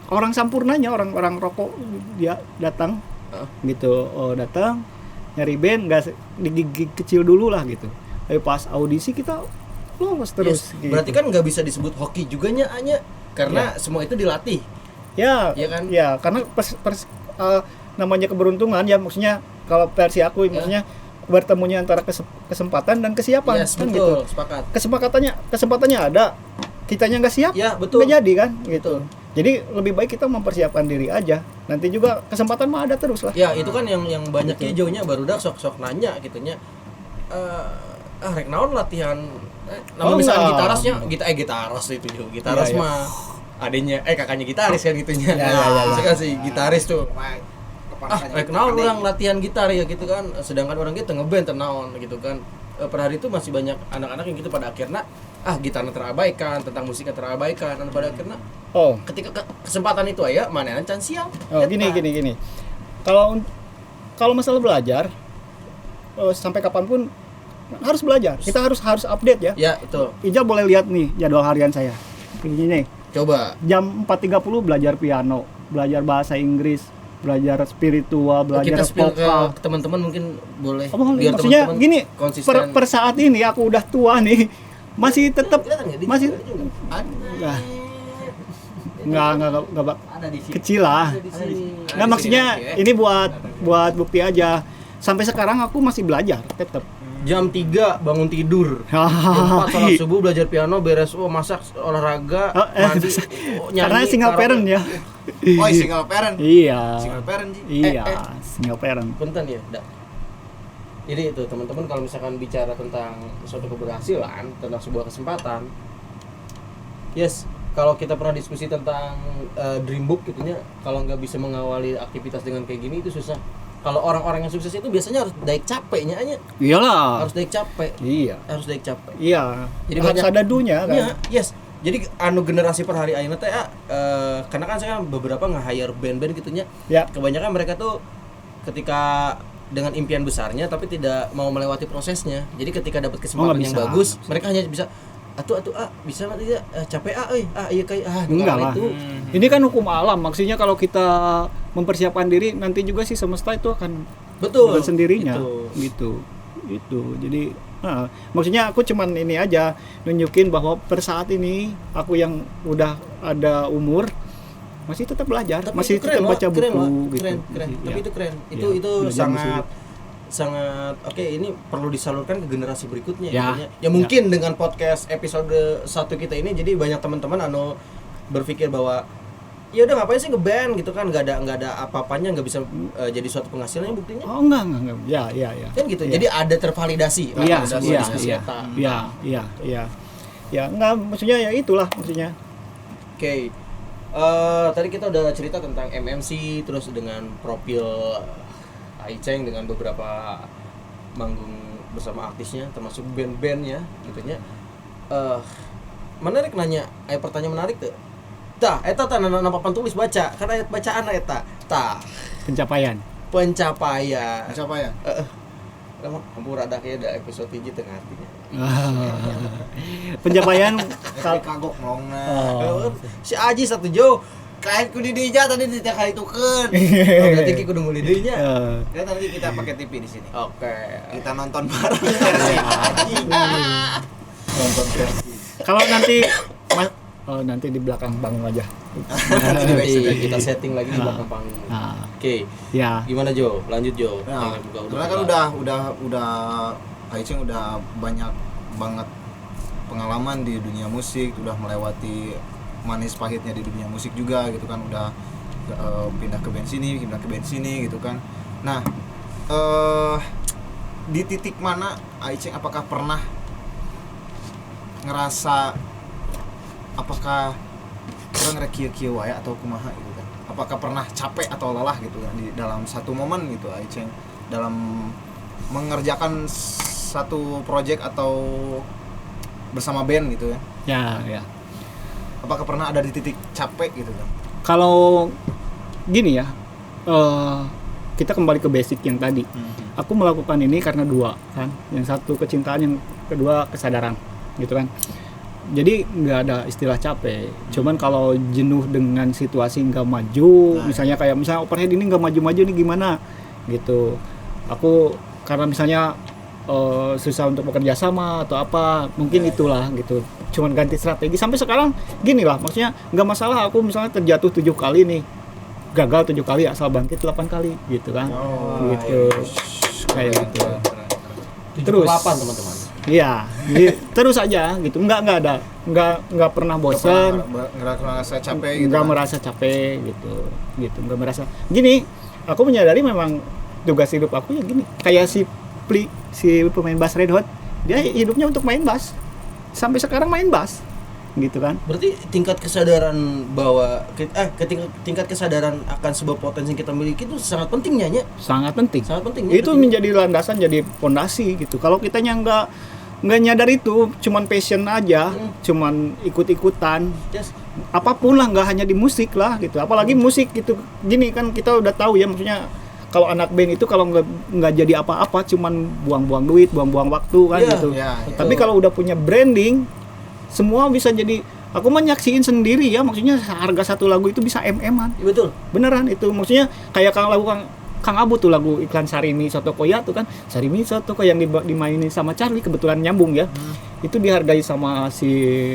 Orang sampurnanya, orang rokok dia datang gitu, datang nyari band, nggak di gig kecil dulu lah gitu. Tapi pas audisi kita lolos terus. Yes. Gitu. Berarti kan nggak bisa disebut hoki juga nya Anya karena semua itu dilatih. ya, Iya kan? ya karena namanya keberuntungan ya, maksudnya kalau versi aku maksudnya bertemunya antara kesempatan dan kesiapan Yes, kan betul, gitu. sepakat. Kesempatannya ada, kitanya nggak siap, Ya, betul. nggak jadi kan gitu. Betul. Jadi lebih baik kita mempersiapkan diri aja. Nanti juga kesempatan mah ada terus lah. Ya, itu kan yang banyaknya jauhnya barudak sok-sok nanya gitu nya. Rek naon latihan nama misalkan enggak. gitarasnya, gitaras itu juga. Gitaras Iya, iya. mah adanya kakaknya gitaris kan gitunya. Ya. Saya kasih gitaris tuh. Rek naon orang latihan gitar ya gitu kan. Sedangkan orang gitu ngeband teu naon gitu kan. Per hari itu masih banyak anak-anak yang gitu pada akhirnya gitarnya terabaikan, tentang musiknya terabaikan, dan pada akhirnya ketika kesempatan itu aya mana can siap. Gini. Kalau masalah belajar sampai kapanpun harus belajar. Kita harus update ya. Ya, itu. Ijal boleh lihat nih jadwal harian saya. Ini nih. Coba. Jam 4.30 belajar piano, belajar bahasa Inggris, belajar spiritual, belajar Kita spill vokal. ke teman-teman mungkin boleh Maksudnya teman-teman gini, konsisten. per saat ini aku udah tua nih, masih tetap masih nggak Ada di sini. kecil lah. Nah maksudnya ini buat bukti aja. Sampai sekarang aku masih belajar tetap. Jam 3 bangun tidur. Jam 4 sholat subuh, belajar piano, beres masak, olahraga, mandi, Karena single parent ya. Oh, single parent. Iya. Single parent Ji. Iya, single parent. Punten ya, dah. Jadi itu teman-teman kalau misalkan bicara tentang suatu keberhasilan, tentang sebuah kesempatan. Yes, kalau kita pernah diskusi tentang dream book gitu nya, kalau nggak bisa mengawali aktivitas dengan kayak gini itu susah. Kalau orang-orang yang sukses itu biasanya harus daik capeknya aja. Iyalah. Harus daik capek. Iya. Harus daik capek. Iya. Jadi Harus banyak- ada dunya kan. Ya, yes. Jadi generasi per hari ayeuna teh karena kan saya beberapa nge-hire band-band gitunya. Ya. Kebanyakan mereka tuh ketika dengan impian besarnya tapi tidak mau melewati prosesnya. Jadi ketika dapat kesempatan nggak yang bisa. bagus, mereka hanya bisa bisa mah tidak capek iya kayak Enggak lah. itu. Ini kan hukum alam. Maksudnya kalau kita mempersiapkan diri, nanti juga si semesta itu akan Betul. dengan sendirinya. Itu. Gitu. Jadi maksudnya aku cuman ini aja nunjukin bahwa per saat ini aku yang udah ada umur masih tetap belajar, Tapi masih itu keren, tetap Wak. baca Keren, buku Wak. gitu. Keren. Tapi Ya. itu keren. Ya, Itu belajar sangat oke, ini perlu disalurkan ke generasi berikutnya Ya. intinya. Ya mungkin dengan podcast episode 1 kita ini jadi banyak teman-teman berpikir bahwa ya udah ngapain sih ngeband gitu kan, nggak ada apa-apanya, nggak bisa jadi suatu penghasilannya buktinya Oh enggak. Ya. kan gitu. Ya. Jadi ada tervalidasi Iya, validasi iya, diskusi iya. eta. Iya. Ya enggak, maksudnya ya itulah maksudnya. Oke. Tadi kita udah cerita tentang MMC, terus dengan profil Aiceng dengan beberapa manggung bersama artisnya, termasuk band-bandnya, gitunya. Menarik nanya, pertanyaan menarik tuh. Tah, eta tah na papan tulis baca, kan ayat bacaan eta. Tah, Pencapaian. pencapaian. Siapa ya? Emang hampura ada kayak ada episode 3 tengah artinya. Pencapaian Kali kagok ngomongna. Oh. Si Aji satu jo. Kain ku di dinya tadi di kali tukeun. Oh, berarti ki kudu nguli deui nya. Eh, Ya tadi kita pakai TV di sini. Oke. Kita nonton bareng versi anjing. Nonton versi. kalau nanti nanti di belakang panggung aja. Nanti kita setting lagi di belakang panggung. Nah, Oke. ya. Gimana Jo? Lanjut Jo. Nah, Yang buka karena kan udah Aicing udah banyak banget pengalaman di dunia musik, udah melewati manis pahitnya di dunia musik juga gitu kan, udah pindah ke band sini gitu kan. Nah, di titik mana Aicing apakah pernah ngerasa apakah orang rek kieu wae atau kumaha gitu kan? Apakah pernah capek atau lelah gitu kan di dalam satu momen gitu Aicing dalam mengerjakan satu project atau bersama band gitu ya? Ya. Apakah pernah ada di titik capek gitu kan? Kalau gini ya, kita kembali ke basic yang tadi. Aku melakukan ini karena dua kan, yang satu kecintaan, yang kedua kesadaran, gitu kan. Jadi nggak ada istilah capek. Cuman kalau jenuh dengan situasi nggak maju, misalnya overhead ini nggak maju-maju nih gimana, gitu. Aku karena misalnya susah untuk bekerja sama atau apa, mungkin itulah gitu. Cuman ganti strategi. Sampai sekarang gini lah, maksudnya nggak masalah aku misalnya terjatuh 7 kali nih, gagal 7 kali, asal bangkit 8 kali, gitu kan. Gitu. Kayak gitu. Terus 8 teman-teman. Iya, jadi terus aja gitu. Nggak pernah bosan, Nggak merasa capek gitu. nggak kan? merasa capek gitu, nggak merasa. Gini, aku menyadari memang tugas hidup aku ya gini. Kayak si pemain bass Red Hot, dia hidupnya untuk main bass. Sampai sekarang main bass, gitu kan. Berarti tingkat kesadaran bahwa tingkat kesadaran akan sebuah potensi yang kita miliki itu sangat pentingnya. Sangat penting. Sangat penting. Itu menjadi landasan, jadi fondasi gitu. Kalau kitanya nggak nyadar itu, cuman passion aja, cuman ikut-ikutan, Yes. apapun lah, nggak hanya di musik lah gitu, apalagi musik gitu. Gini kan kita udah tahu ya, maksudnya kalau anak band itu kalau nggak jadi apa-apa, cuman buang-buang duit, buang-buang waktu kan Iya, gitu. iya. Tapi kalau udah punya branding, semua bisa jadi. Aku menyaksiin sendiri ya, maksudnya harga satu lagu itu bisa MM-an. Iya, betul. Beneran itu, maksudnya kayak Kang Abu tuh, lagu iklan Sarimi Soto Koya tuh kan, Sarimi Soto Koya yang dimainin sama Charlie, kebetulan nyambung ya. Itu dihargai sama si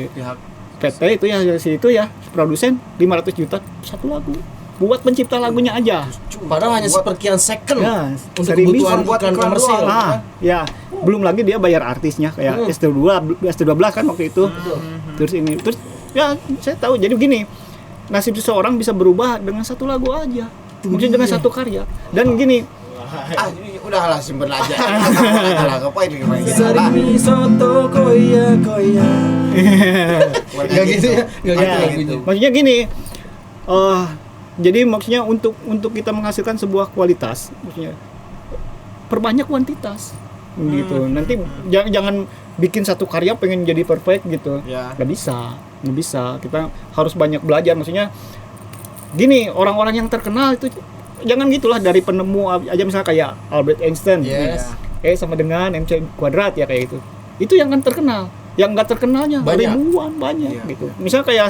Pihak PT itu ya, produsen 500 juta satu lagu buat pencipta lagunya aja. Padahal hanya seperkian second Ya, untuk Sarimi kebutuhan buat iklan iklan komersil. doang. Ah, ya, belum lagi dia bayar artisnya kayak ST12 kan waktu itu. Terus ya saya tahu, jadi begini, nasib seseorang bisa berubah dengan satu lagu aja. Mungkin dengan satu karya. Dan gini, udahlah simpen aja. Lah ngapain ini main gitu. Sarimi Soto Koya. Enggak gitu ya. Enggak gitu ya, lagunya. maksudnya gini, jadi maksudnya untuk kita menghasilkan sebuah kualitas, maksudnya perbanyak kuantitas gitu. Nanti jangan bikin satu karya pengen jadi perfect gitu. Ya. Nggak bisa. Kita harus banyak belajar. Maksudnya gini, orang-orang yang terkenal itu jangan gitulah, dari penemu aja, misalnya kayak Albert Einstein. Yes. Sama dengan MC kuadrat ya, kayak gitu. Itu yang kan terkenal. Yang nggak terkenalnya Banyak. ribuan, banyak Iya. gitu. Misalnya kayak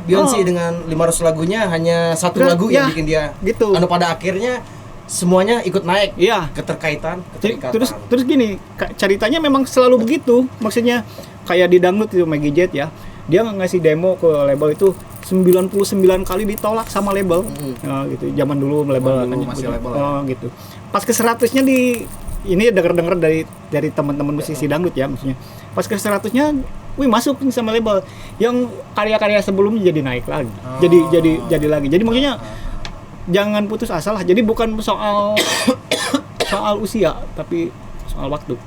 Beyonce dengan 500 lagunya hanya satu Nah, lagu ya, yang bikin dia gitu. pada akhirnya semuanya ikut naik. Iya. Keterikatan. Terus gini, ceritanya memang selalu begitu. Maksudnya kayak di dangdut itu Maggie Jet ya, dia ngasih demo ke label itu 99 kali ditolak sama label. Gitu. Zaman dulu label dulu masih label ya. gitu. Pas ke 100-nya ini denger dari teman-teman musisi dangdut ya, maksudnya. Pas ke 100-nya masuk sama label. Yang karya-karya sebelumnya jadi naik lagi. Jadi lagi. Jadi maksudnya jangan putus asa lah. Jadi bukan soal usia, tapi soal waktu.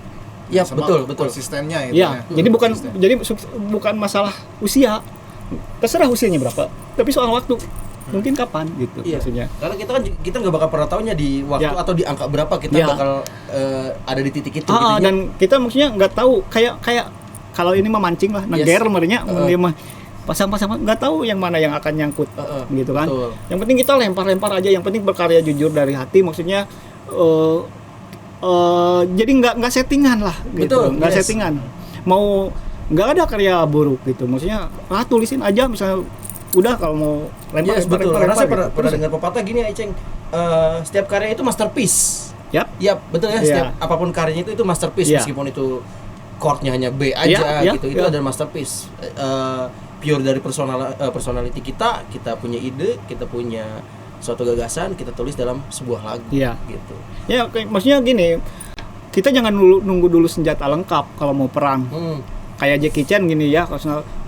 Ya, Sama betul. konsistennya itu Ya, ya. jadi bukan masalah usia. Terserah usianya berapa, tapi soal waktu. Mungkin kapan gitu Iya. maksudnya. Karena kita nggak bakal pernah tahunya di waktu Ya. atau di angka berapa kita Ya. bakal ada di titik itu. gitu ya. Dan kita maksudnya nggak tahu, kayak kalau ini memancing lah, Yes. dia mah pasang-pasang nggak tahu yang mana yang akan nyangkut gitu kan. betul. Yang penting kita lempar-lempar aja, yang penting berkarya jujur dari hati, maksudnya jadi nggak settingan lah gitu, Betul, nggak yes. settingan, mau nggak ada karya buruk gitu, maksudnya tulisin aja misalnya udah, kalau mau lempar Yes, betul. lempar Karena saya gitu. pernah Terus, dengar pepatah gini ya, Iceng. Setiap karya itu masterpiece. yap, Iya, betul ya. Iya. Setiap apapun karyanya itu masterpiece, Iya. meskipun itu chordnya hanya B aja Iya, gitu. iya, Itu iya. adalah masterpiece. Pure dari personality kita punya ide, kita punya suatu gagasan, kita tulis dalam sebuah lagu Iya. gitu. ya maksudnya gini, kita jangan nunggu dulu senjata lengkap kalau mau perang. Kayak Jackie Chan gini ya,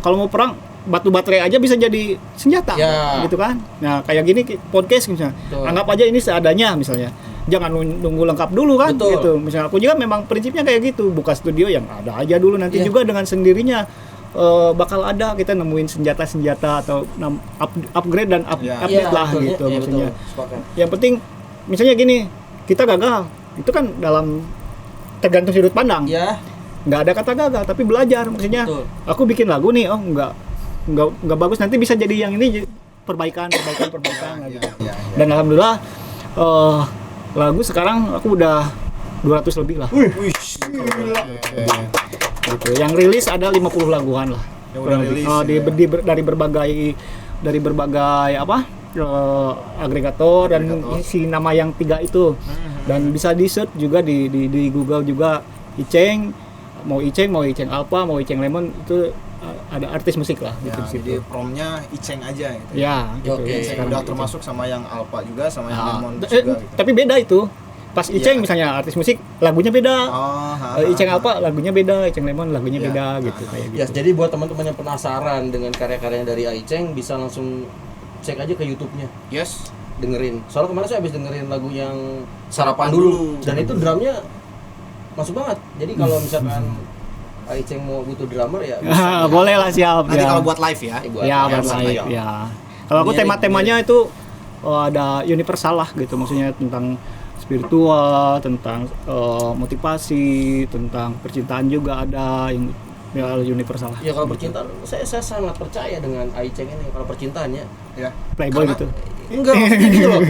kalau mau perang batu baterai aja bisa jadi senjata, Ya. gitu kan. Nah kayak gini podcast misalnya, Betul. anggap aja ini seadanya misalnya, jangan nunggu lengkap dulu kan. Betul. Gitu. Misalnya aku juga memang prinsipnya kayak gitu, buka studio yang ada aja dulu, nanti Iya. juga dengan sendirinya bakal ada kita nemuin senjata-senjata atau upgrade dan Iya. update lah betul, gitu iya, maksudnya. betul. Sepakat. Yang penting misalnya gini, kita gagal itu kan dalam tergantung sudut pandang, Ya, nggak ada kata gagal tapi belajar, maksudnya betul. aku bikin lagu nih, oh nggak bagus, nanti bisa jadi yang ini, perbaikan lah gitu. Ya. Dan alhamdulillah lagu sekarang aku udah 200 lebih lah gitu. Yang rilis ada 50 laguan lah. Yang udah Kurang lebih. rilis, ya. Dari berbagai apa agregator dan isi nama yang 3 itu, dan bisa di search juga di Google juga, Iceng, mau Iceng Alpha, mau Iceng Lemon, itu ada artis musik lah Ya, gitu di situ. jadi promnya Iceng aja gitu. Ya, gitu. Oke. Iceng Sekarang udah gitu. termasuk sama yang Alpha juga, sama yang Ah, Lemon eh, juga gitu. tapi beda itu. Pas Iceng Iya. misalnya artis musik lagunya beda. Oh, Iceng Alpha lagunya beda, Iceng Lemon lagunya Iya. beda gitu kayak gitu. Ya, jadi buat teman-teman yang penasaran dengan karya-karyanya dari Iceng, bisa langsung cek aja ke YouTube-nya. Yes. Dengerin. Soalnya kemarin saya habis dengerin lagu yang Sarapan dulu, dan itu drumnya masuk banget. Jadi kalau misalkan Iceng mau butuh drummer ya bisa. Boleh lah, siap Nanti ya. kalau buat live ya. Buat Ya, live, buat live. live ya. Kalau aku Mirip, tema-temanya itu ada universal lah gitu, maksudnya tentang spiritual, tentang motivasi, tentang percintaan juga ada yang ya universal lah. Ya kalau percintaan, saya sangat percaya dengan Iceng ini. Kalau percintaannya Ya. Playboy Karena- gitu. enggak maksudnya gitu loh.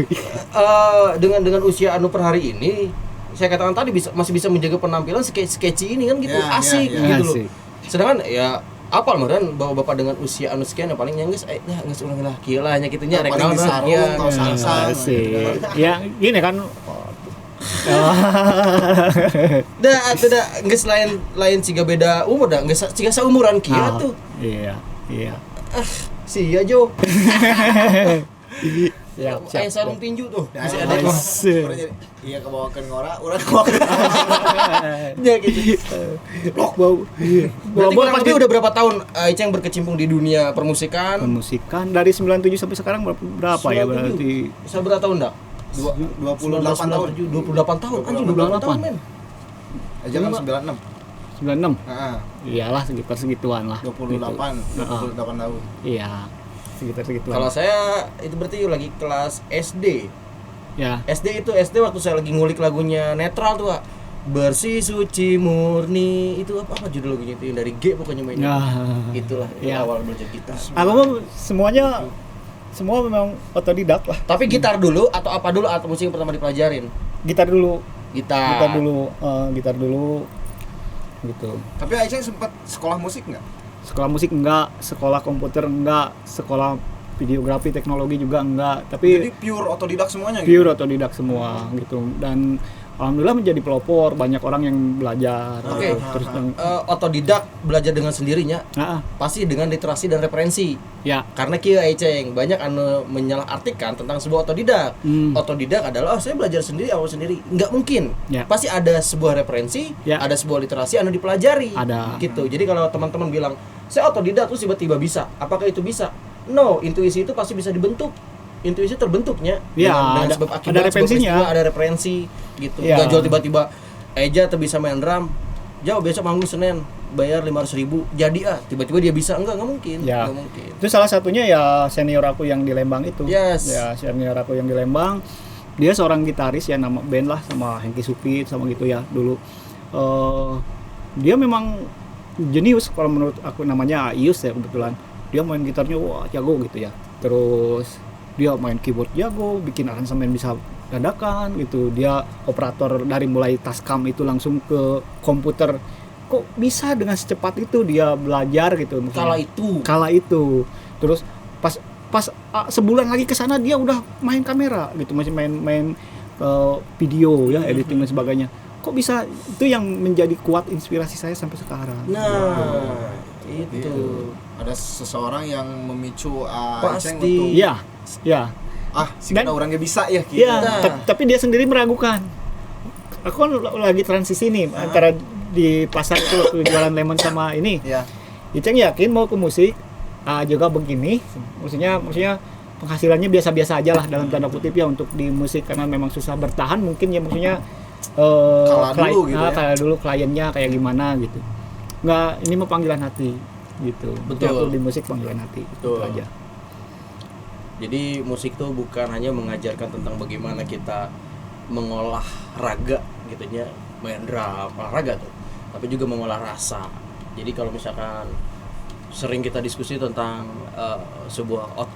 dengan usia Anu per hari ini, saya katakan tadi masih bisa menjaga penampilan sketchy ini kan gitu, Ya, asik ya, gitu ya. loh. Asik. Sedangkan ya apal meureun bawa bapak dengan usia anu sekian yang paling nyanggeus geus urang lah kieu lah nya kitu nya rek Paling naon disarung, ya. kaos sangsang, Asik. gitu kan. Ya, gini kan. Da atuh da geus lain ciga beda umur da geus ciga saumuran kieu Ah, tuh. Iya, iya. Sia Jo. Ya, Aya sarung tinju tuh. Nah, Masih iya, ada iya. mah. Orang jadi, iya kebawakan ngora, urang kebawakan. Ya gitu. Bau. Berarti kurang lebih udah berapa tahun Iceng berkecimpung di dunia permusikan? Musikan dari 97 sampai sekarang berapa ya 97? berarti? Bisa berapa tahun dak? 28 tahun. 28 tahun. Anjing 28 tahun, men. Aja kan 96. 96. Heeh. Iyalah sekitar segituan lah. 28 Gitu. 28 tahun. Iya. Sekitar segituan. Kalau saya itu berarti lagi kelas SD. ya. SD waktu saya lagi ngulik lagunya Netral tuh, Pak. Bersih suci murni itu apa judul lagunya itu yang dari G pokoknya mainnya. Nah. Itulah Ya. awal belajar gitar. Aku mah semua memang otodidak lah. Tapi gitar dulu atau apa dulu atau musik yang pertama dipelajarin? Gitar dulu. Gitar. Gitar dulu gitu. Tapi Aisyah sempat sekolah musik nggak? Sekolah musik enggak, sekolah komputer enggak, sekolah videografi teknologi juga enggak, tapi Jadi pure otodidak semuanya pure otodidak semua gitu. Dan alhamdulillah menjadi pelopor, banyak orang yang belajar. Oke. gitu. Terus yang Otodidak belajar dengan sendirinya ah, pasti dengan literasi dan referensi. ya. Karena kieu Iceng banyak anu menyalahartikan tentang sebuah otodidak. Otodidak adalah saya belajar sendiri, awal sendiri. Enggak mungkin. Ya. Pasti ada sebuah referensi, Ya. ada sebuah literasi anu dipelajari. Ada. Gitu. Jadi kalau teman-teman bilang, "Saya otodidak terus tiba-tiba bisa." Apakah itu bisa? No, intuisi itu pasti bisa dibentuk. Intuisi terbentuknya Ya, dengan ada- sebab akibat, ada sebab referensinya. peristiwa, ada referensi gitu. Ya. Enggak jual tiba-tiba Eja tuh bisa main drum. Jauh besok manggung Senin bayar 500.000 jadi tiba-tiba dia bisa enggak mungkin Ya. enggak mungkin. Itu salah satunya ya senior aku yang di Lembang itu. Yes. Ya, senior aku yang di Lembang. Dia seorang gitaris ya, nama band lah sama Hengki Supit sama gitu ya dulu. Dia memang jenius kalau menurut aku, namanya Ius ya kebetulan. dia main gitarnya wah jago gitu ya. Terus dia main keyboard jago, bikin aransemen bisa dadakan gitu. Dia operator dari mulai Tascam itu langsung ke komputer. Kok bisa dengan secepat itu dia belajar gitu. Kala itu. Terus pas sebulan lagi ke sana dia udah main kamera gitu, masih main video ya, editing dan sebagainya. Kok bisa, itu yang menjadi kuat inspirasi saya sampai sekarang. Nah, itu. Ada seseorang yang memicu Pasti. Iceng untuk Iya. ada orangnya bisa ya gitu. Iya, tapi dia sendiri meragukan. Aku kan lagi transisi nih antara di pasar itu waktu jualan lemon sama ini. Iya. Iceng yakin mau ke musik juga begini. Maksudnya penghasilannya biasa-biasa aja lah dalam tanda kutip ya untuk di musik, karena memang susah bertahan mungkin ya, maksudnya kala dulu kliennya kayak gimana gitu. Nggak, ini mau panggilan hati gitu. Betul. Aku di musik panggilan hati. Betul. Itu aja. Jadi musik tuh bukan hanya mengajarkan tentang bagaimana kita mengolah raga gitu ya, main drum, olahraga tuh, tapi juga mengolah rasa. Jadi kalau misalkan sering kita diskusi tentang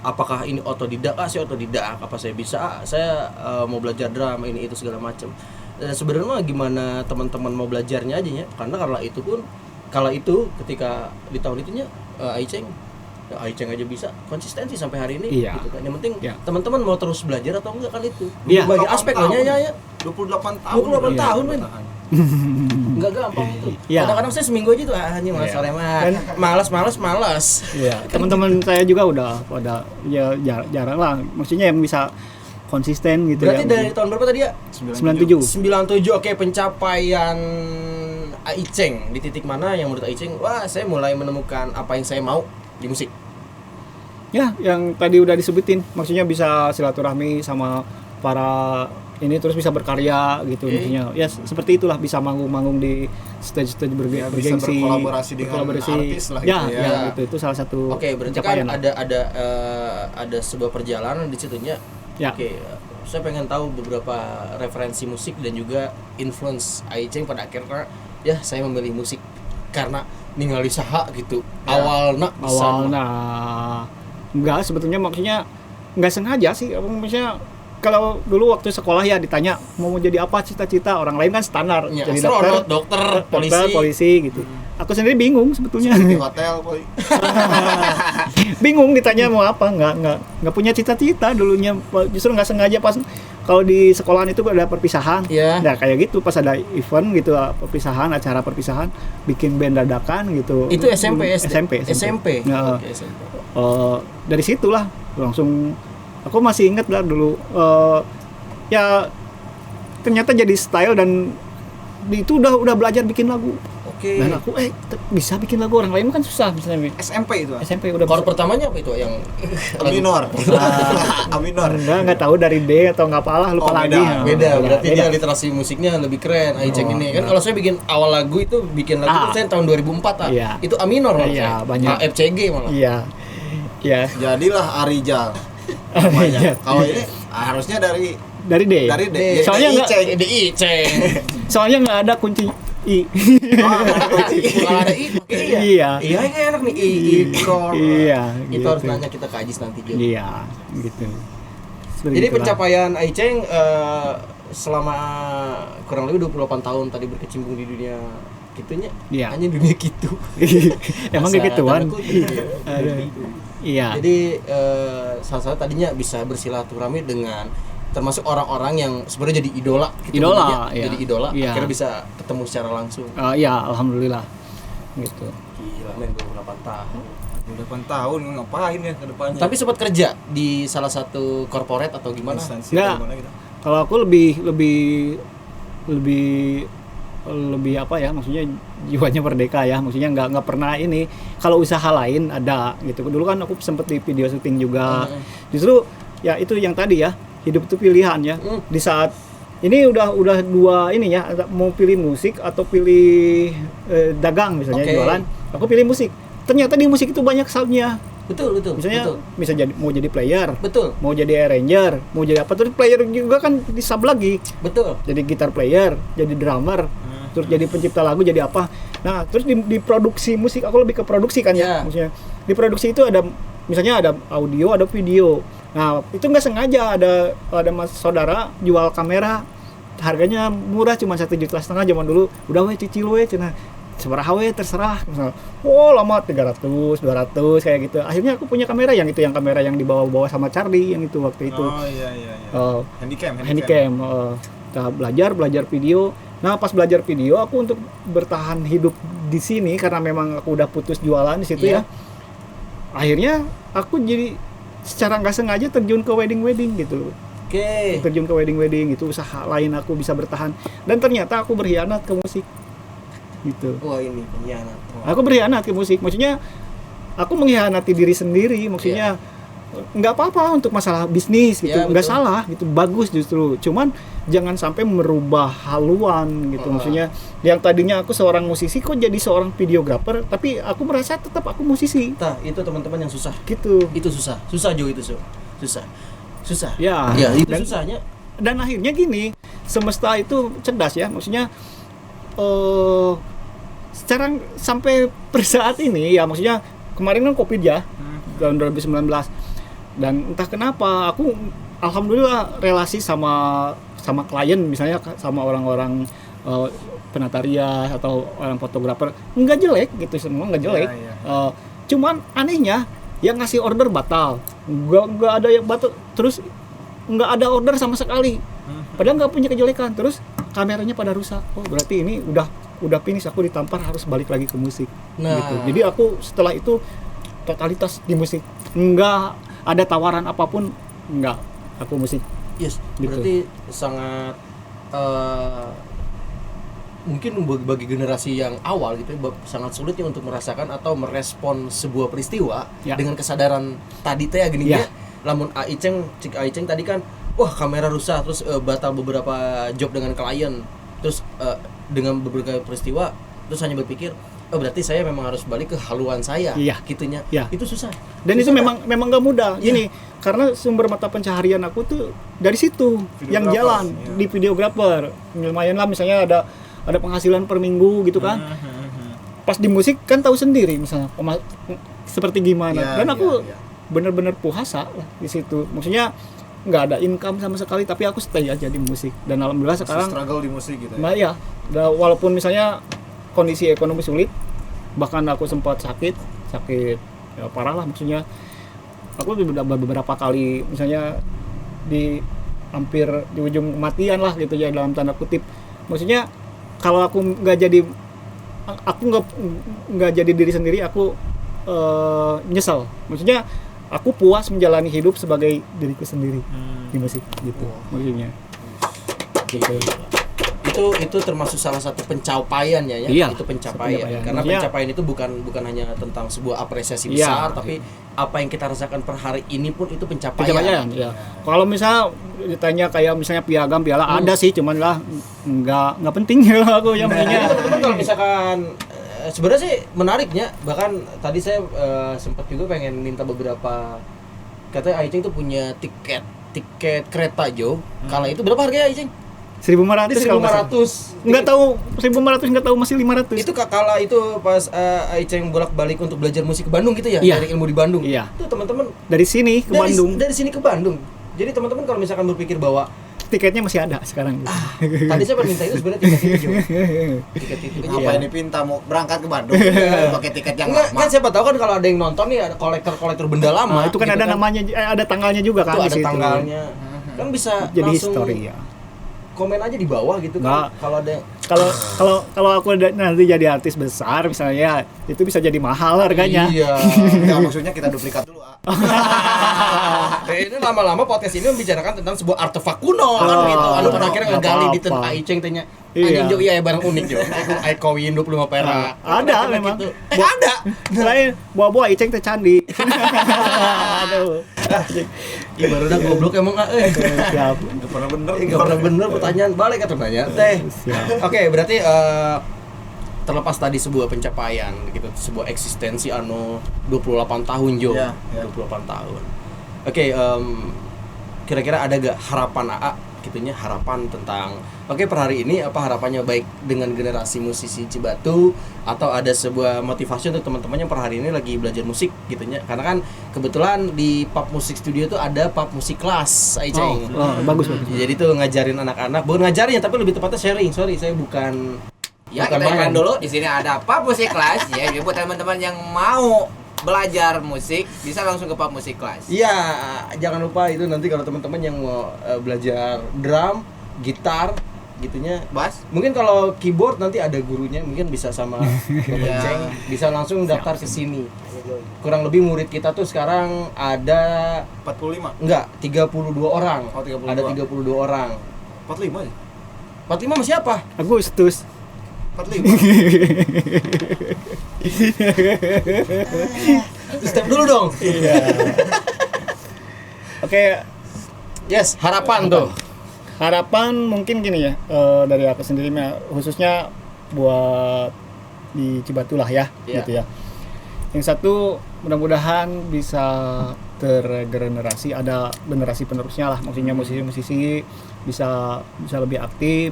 apakah ini otodidak, saya otodidak, apa saya bisa, saya mau belajar drum, ini itu segala macam. Sebenarnya gimana teman-teman mau belajarnya aja ya, karena kala itu ketika di tahun itunya Iceng aja bisa konsistensi sampai hari ini gitu kan. Yang penting teman-teman mau terus belajar atau enggak kan itu. Bagi aspek ya. 28 tahun men. Enggak gampang itu. Kadang-kadang saya seminggu aja tuh hanya sore malas. Iya, teman-teman saya juga udah ya jarang lah. Maksudnya yang bisa konsisten gitu. Berarti ya. Dari tahun berapa tadi ya? 97. Oke, pencapaian Iceng di titik mana yang menurut Iceng, wah saya mulai menemukan apa yang saya mau di musik. Ya, yang tadi udah disebutin, maksudnya bisa silaturahmi sama para ini, terus bisa berkarya gitu, maksudnya. Ya seperti itulah, bisa manggung-manggung di stage-stage bergengsi, bisa berkolaborasi dengan artis lah gitu ya. Itu salah satu. Oke, berarti kan ada sebuah perjalanan di situnya. Ya. Oke, saya pengen tahu beberapa referensi musik dan juga influence Iceng pada akhirnya ya saya memilih musik karena ningali saha gitu. Awalnya enggak, sebetulnya maksudnya enggak sengaja sih. Maksudnya kalau dulu waktu sekolah ya ditanya mau jadi apa cita-cita, orang lain kan standar ya, jadi dokter, polisi gitu. Aku sendiri bingung sebetulnya. Di hotel, boy. Bingung ditanya mau apa, nggak punya cita-cita dulunya. Justru nggak sengaja pas kalau di sekolahan itu ada perpisahan. Yeah. Nah kayak gitu pas ada event gitu, acara perpisahan, bikin band dadakan gitu. Itu SMP. Nah, okay, SMP. Dari situlah langsung aku masih inget lah dulu. Ya ternyata jadi style dan itu udah belajar bikin lagu. Oke. Dan aku bisa bikin lagu, orang lain kan susah misalnya. SMP itu. SMP udah. Chord pertamanya apa itu yang Aminor. Aminor. Enggak tahu dari D atau enggak apalah, lupa lagi. Beda. Berarti dia literasi musiknya lebih keren Iceng ini. Kan kalau saya bikin awal lagu itu saya tahun 2004 Iya. Itu Aminor malah. Iya, banyak. FCG malah. Iya. Jadilah Arijal. Namanya. Kalau ini harusnya dari D. Soalnya enggak Iceng. Soalnya enggak ada kunci I. Kalau ada I pakai Iya. Iya, ini enak nih I. Iya. Itu gitu. harus nanya kita ke Ajis nanti juga. Iya, gitu. Jadi pencapaian Iceng selama kurang lebih 28 tahun tadi berkecimpung di dunia gitunya. Iya. Hanya dunia gitu. Emang gituan. Iya. Jadi salah satu tadinya bisa bersilaturahmi dengan termasuk orang-orang yang sebenarnya jadi idola gitu. Jadi idola, akhirnya bisa ketemu secara langsung. Iya, alhamdulillah. Gitu. Gila men, 28 tahun. 28 tahun ngapain ya ke depannya? Tapi sempat kerja di salah satu corporate atau gimana? Nggak. Kalau aku lebih apa ya, maksudnya jiwanya merdeka ya, maksudnya nggak pernah ini. Kalau usaha lain ada gitu. Dulu kan aku sempet di video syuting juga. Justru ya itu yang tadi ya, hidup itu pilihan ya. Di saat ini udah dua ini ya, mau pilih musik atau pilih dagang misalnya, jualan, aku pilih musik. Ternyata di musik itu banyak soundnya. Betul. Misalnya bisa mau jadi player, betul, mau jadi arranger, mau jadi apa, terus player juga kan di sub lagi. Betul. Jadi gitar player, jadi drummer, terus jadi pencipta lagu, jadi apa. Nah, terus di produksi musik, aku lebih ke produksi kan ya, maksudnya. Di produksi itu ada, misalnya ada audio, ada video. Nah, itu nggak sengaja ada mas saudara jual kamera, harganya murah, cuma 1,5 juta zaman dulu. Udah we cicil we, cenah. Seberapa we terserah. Misalnya, lama 300, 200 kayak gitu. Akhirnya aku punya kamera yang kamera yang dibawa-bawa sama Charlie yang itu waktu itu. Oh iya. Handycam. Kita belajar video. Nah, pas belajar video, aku untuk bertahan hidup di sini karena memang aku udah putus jualan di situ ya. Akhirnya aku jadi secara nggak sengaja terjun ke wedding gitu. Oke. Terjun ke wedding itu usaha lain aku bisa bertahan, dan ternyata aku berkhianat ke musik gitu. Wah, ini pengkhianat. Aku berkhianat ke musik, maksudnya aku mengkhianati diri sendiri, maksudnya nggak apa-apa untuk masalah bisnis gitu, nggak salah gitu, bagus justru, cuman jangan sampai merubah haluan gitu. Maksudnya yang tadinya aku seorang musisi kok jadi seorang videografer, tapi aku merasa tetap aku musisi. Nah, itu teman-teman yang susah. Gitu. Itu susah Jo, itu susah. Ya. Itu susahnya. Dan akhirnya gini, semesta itu cerdas ya, maksudnya sekarang sampai per saat ini ya, maksudnya kemarin kan Covid ya, tahun 2019, dan entah kenapa aku alhamdulillah relasi sama klien, misalnya sama orang-orang penata rias atau orang fotografer nggak jelek gitu, semua nggak jelek. Cuman anehnya yang ngasih order batal, nggak ada yang batal, terus nggak ada order sama sekali, padahal nggak punya kejelekan, terus kameranya pada rusak. Oh, berarti ini udah finish, aku ditampar, harus balik lagi ke musik. Gitu. Jadi aku setelah itu totalitas di musik, nggak ada tawaran apapun, nggak, aku musik. Yes, gitu. Berarti sangat mungkin bagi generasi yang awal gitu ya, sangat sulit ya untuk merasakan atau merespon sebuah peristiwa dengan kesadaran tadi teh gini ya. Lamun Cik Aiceng tadi kan, wah kamera rusak, terus batal beberapa job dengan klien, terus dengan beberapa peristiwa, terus hanya berpikir, oh berarti saya memang harus balik ke haluan saya, gitunya. Itu susah. Dan susah, itu memang nggak mudah. Gini, karena sumber mata pencaharian aku tuh dari situ, yang jalan di videografer. Lumayan lah, misalnya ada penghasilan per minggu gitu kan. Pas di musik kan tahu sendiri, misalnya seperti gimana. Dan aku bener-bener puasa lah di situ. Maksudnya nggak ada income sama sekali, tapi aku stay aja di musik. Dan alhamdulillah sekarang struggle di musik gitu. Nah ya, walaupun misalnya kondisi ekonomi sulit, bahkan aku sempat sakit ya, parah lah, maksudnya aku udah beberapa kali misalnya hampir di ujung kematian lah gitu ya, dalam tanda kutip. Maksudnya kalau aku nggak jadi diri sendiri, aku nyesel. Maksudnya aku puas menjalani hidup sebagai diriku sendiri di musik gitu. Maksudnya gitu. Itu termasuk salah satu pencapaian ya. Itu pencapaian. Karena pencapaian itu bukan hanya tentang sebuah apresiasi besar, tapi apa yang kita rasakan per hari ini pun itu pencapaian. Ya. Kalau misalnya ditanya kayak misalnya piagam, piala, ada sih, cuman lah nggak penting ya aku yang pentingnya. Kalau misalkan sebenarnya sih menariknya, bahkan tadi saya sempat juga pengen minta beberapa, katanya Aiceng tuh punya tiket kereta Jo. Kala itu berapa harganya Aiceng? 1.500. Nggak tahu 1.500, nggak tahu, masih 500. Itu kala itu pas Aiceng bolak-balik untuk belajar musik ke Bandung gitu ya, dari ilmu di Bandung. Iya. Itu teman-teman dari sini ke Bandung. Dari sini ke Bandung. Jadi teman-teman kalau misalkan berpikir bahwa tiketnya masih ada sekarang. Tadi saya minta itu sebenarnya tiket itu. Tiket itu. Apa ini pinta mau berangkat ke Bandung pakai tiket yang lama? Kan siapa tahu kan kalau ada yang nonton nih, ada kolektor benda lama. Itu kan gitu ada kan namanya, ada tanggalnya juga kan di situ. Ada tanggalnya. Kan bisa jadi langsung history ya. Komen aja di bawah gitu kan. Kalau ada kalau aku nanti jadi artis besar misalnya, itu bisa jadi mahal harganya. Iya. Nah, maksudnya kita duplikat dulu. Ini lama-lama podcast ini membicarakan tentang sebuah artefak kuno kan gitu. Anu terakhir ngegali di tentang Aiceng tanya. Anjing Jo, iya barang unik Jo. Aku kawin 25 perak. Ada memang. Gitu. Ada. Selain buah-buah Aiceng teh candi. Aduh. Ih baru udah goblok emang Siap. Enggak pernah bener. Enggak pernah bener pertanyaan balik atau nanya teh. Oke, berarti terlepas tadi sebuah pencapaian gitu, sebuah eksistensi 28 tahun Jo. 28 tahun. Oke, kira-kira ada gak harapan AA gitunya harapan tentang per hari ini apa harapannya baik dengan generasi musisi Cibatu atau ada sebuah motivasi untuk teman-teman yang per hari ini lagi belajar musik gitunya. Karena kan kebetulan di Pub Musik Studio tuh ada Pub Musik Kelas, Aiceng. Bagus. Jadi tuh ngajarin anak-anak, bukan ngajarin tapi lebih tepatnya sharing. Sorry, saya bukan Ya, bukan kita paham. ingat dulu di sini ada Pub Musik Kelas ya. Jadi buat teman-teman yang mau belajar musik bisa langsung ke Pub Musik Kelas. Iya, jangan lupa itu nanti kalau teman-teman yang mau belajar drum, gitar, gitunya. Bass. Mungkin kalau keyboard nanti ada gurunya, mungkin bisa sama Bapak Ceng, bisa langsung daftar ke sini. Kurang lebih murid kita tuh sekarang ada 45. enggak, 32 orang. Oh, 32. Ada 32 orang. 45 ya? 45 sama siapa? Agustus. 45. Step dulu dong. Oke, Yes, harapan tuh. harapan mungkin gini ya, dari aku sendiri khususnya buat di Cibatu lah ya, Iya. gitu ya. Yang satu mudah-mudahan bisa tergenerasi, ada generasi penerusnya lah, maksudnya musisi-musisi bisa lebih aktif,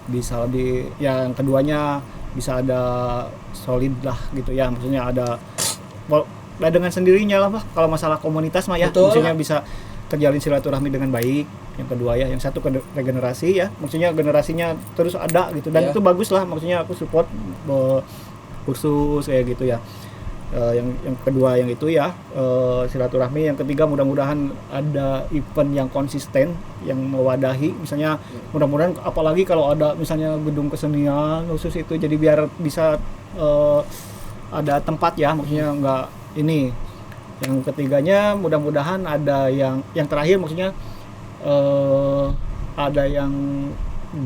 bisa lebih, yang keduanya bisa ada solid lah gitu ya, maksudnya ada dengan sendirinya lah Pak, kalau masalah komunitas mah ya, Betul. maksudnya bisa terjalin silaturahmi dengan baik. Yang kedua ya, yang satu regenerasi ya, maksudnya generasinya terus ada gitu, dan Ya. itu bagus lah, maksudnya aku support kursus kayak gitu ya. Yang kedua yang itu ya, silaturahmi. Yang ketiga mudah-mudahan ada event yang konsisten, yang mewadahi, misalnya mudah-mudahan apalagi kalau ada misalnya gedung kesenian khusus itu, jadi biar bisa ada tempat ya, maksudnya nggak ini. Yang ketiganya mudah-mudahan ada yang terakhir, maksudnya ada yang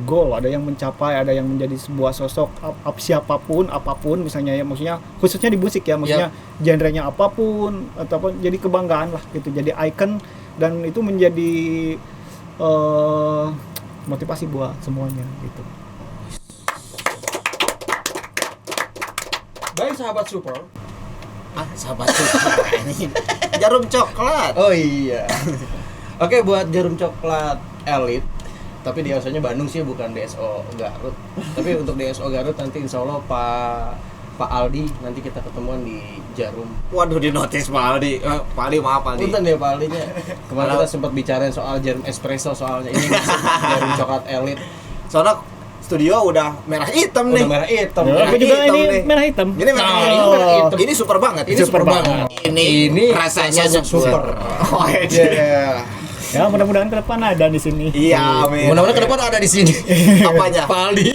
goal, ada yang mencapai, ada yang menjadi sebuah sosok siapapun apapun misalnya ya, maksudnya khususnya di musik ya, maksudnya genrenya apapun ataupun jadi kebanggaan lah gitu, jadi icon, dan itu menjadi motivasi buat semuanya gitu. Baik sahabat support. Sahabat suka ini. Jarum coklat. Oh iya. Oke, buat jarum coklat elit, tapi DSO-nya Bandung sih, bukan DSO Garut. Tapi untuk DSO Garut nanti insya Allah Pak Aldi nanti kita ketemuan di Jarum. Waduh, di notis Pak Aldi. Pak Aldi, maaf Pak Aldi. Punten ya Pak Aldinya. Kemarin kita sempat bicarain soal jarum espresso, soalnya ini masuk jarum coklat elit. Soalnya studio udah merah hitam nih. Udah merah hitam. Ya, aku juga hitam ini nih. merah hitam. Ini merah Nah, hitam. ini merah hitam. Ini super banget. Ini super banget. Ini rasanya super. Oh, Iya. Ya mudah-mudahan ke depan ada di sini. Iya, amin. Mudah-mudahan ke depan ada di sini. Apanya? Pak Aldi.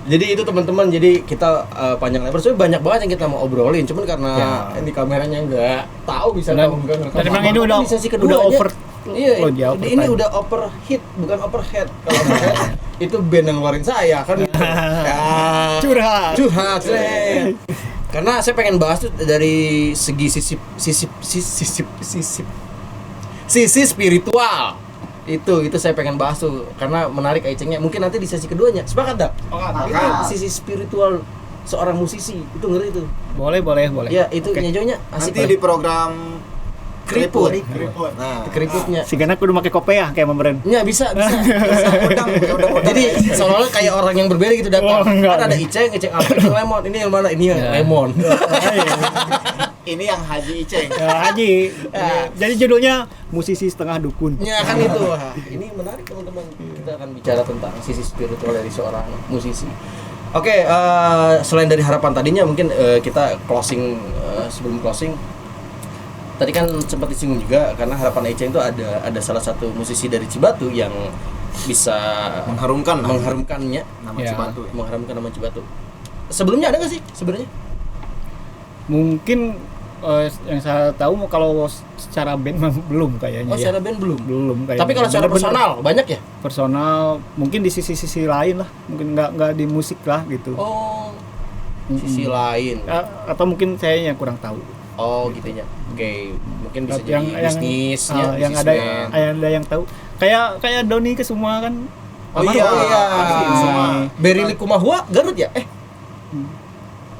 Jadi itu teman-teman, jadi kita panjang lebar, soalnya banyak banget yang kita mau obrolin, cuman karena ini kameranya nggak tahu bisa Dan- tahu nggak dan emang ini Bahkan udah- di sesi udah keduanya, over iya, load ya, over ini time. udah overhit bukan overhead. Kalau overhead itu band yang ngeluarin saya kan gitu. Ya, Curhat. Sren. Karena saya pengen bahas tuh dari segi sisi spiritual. Itu saya pengen bahas tuh karena menarik Aicengnya. Mungkin nanti di sesi keduanya. Sepakat dah? Itu sisi spiritual seorang musisi itu ngeri tuh. Boleh. Ya, itu Oke. nyajonya asik. Nanti di program Keriput. Nah, Keriputnya. Si Gana kudu pakai kopiah kayak memberen. Ya bisa. udang. Jadi seolah-olah kayak orang yang berbeda gitu datang. Oh, enggak. Kan ada Iceng apa, Iceng lemon. Ini yang mana? Ini yang lemon. ini yang Haji Iceng. Ya, Haji. Jadi judulnya musisi setengah dukun. Ya kan itu. Wah, ini menarik teman-teman. Kita akan bicara tentang sisi spiritual dari seorang musisi. Oke, selain dari harapan tadinya mungkin kita closing sebelum closing. Tadi kan sempat disinggung juga karena harapan Iceng itu ada salah satu musisi dari Cibatu yang bisa mengharumkannya, nama Ya. Cibatu. mengharumkan nama Cibatu. Sebelumnya ada nggak sih sebenarnya? Mungkin yang saya tahu kalau secara band mah belum kayaknya Oh, ya. secara band belum. Belum kayaknya. Tapi kalau secara Bener-bener personal banyak ya? personal mungkin di sisi-sisi lain lah, mungkin nggak di musik lah gitu. Oh, sisi lain. Atau mungkin saya yang kurang tahu. Oh, gitunya. Oke, mungkin bisa yang jadi bisnisnya, yang ada yang tahu. Kayak Doni Kesuma kan. Oh iya. Sama Berry Likumahua Garut ya?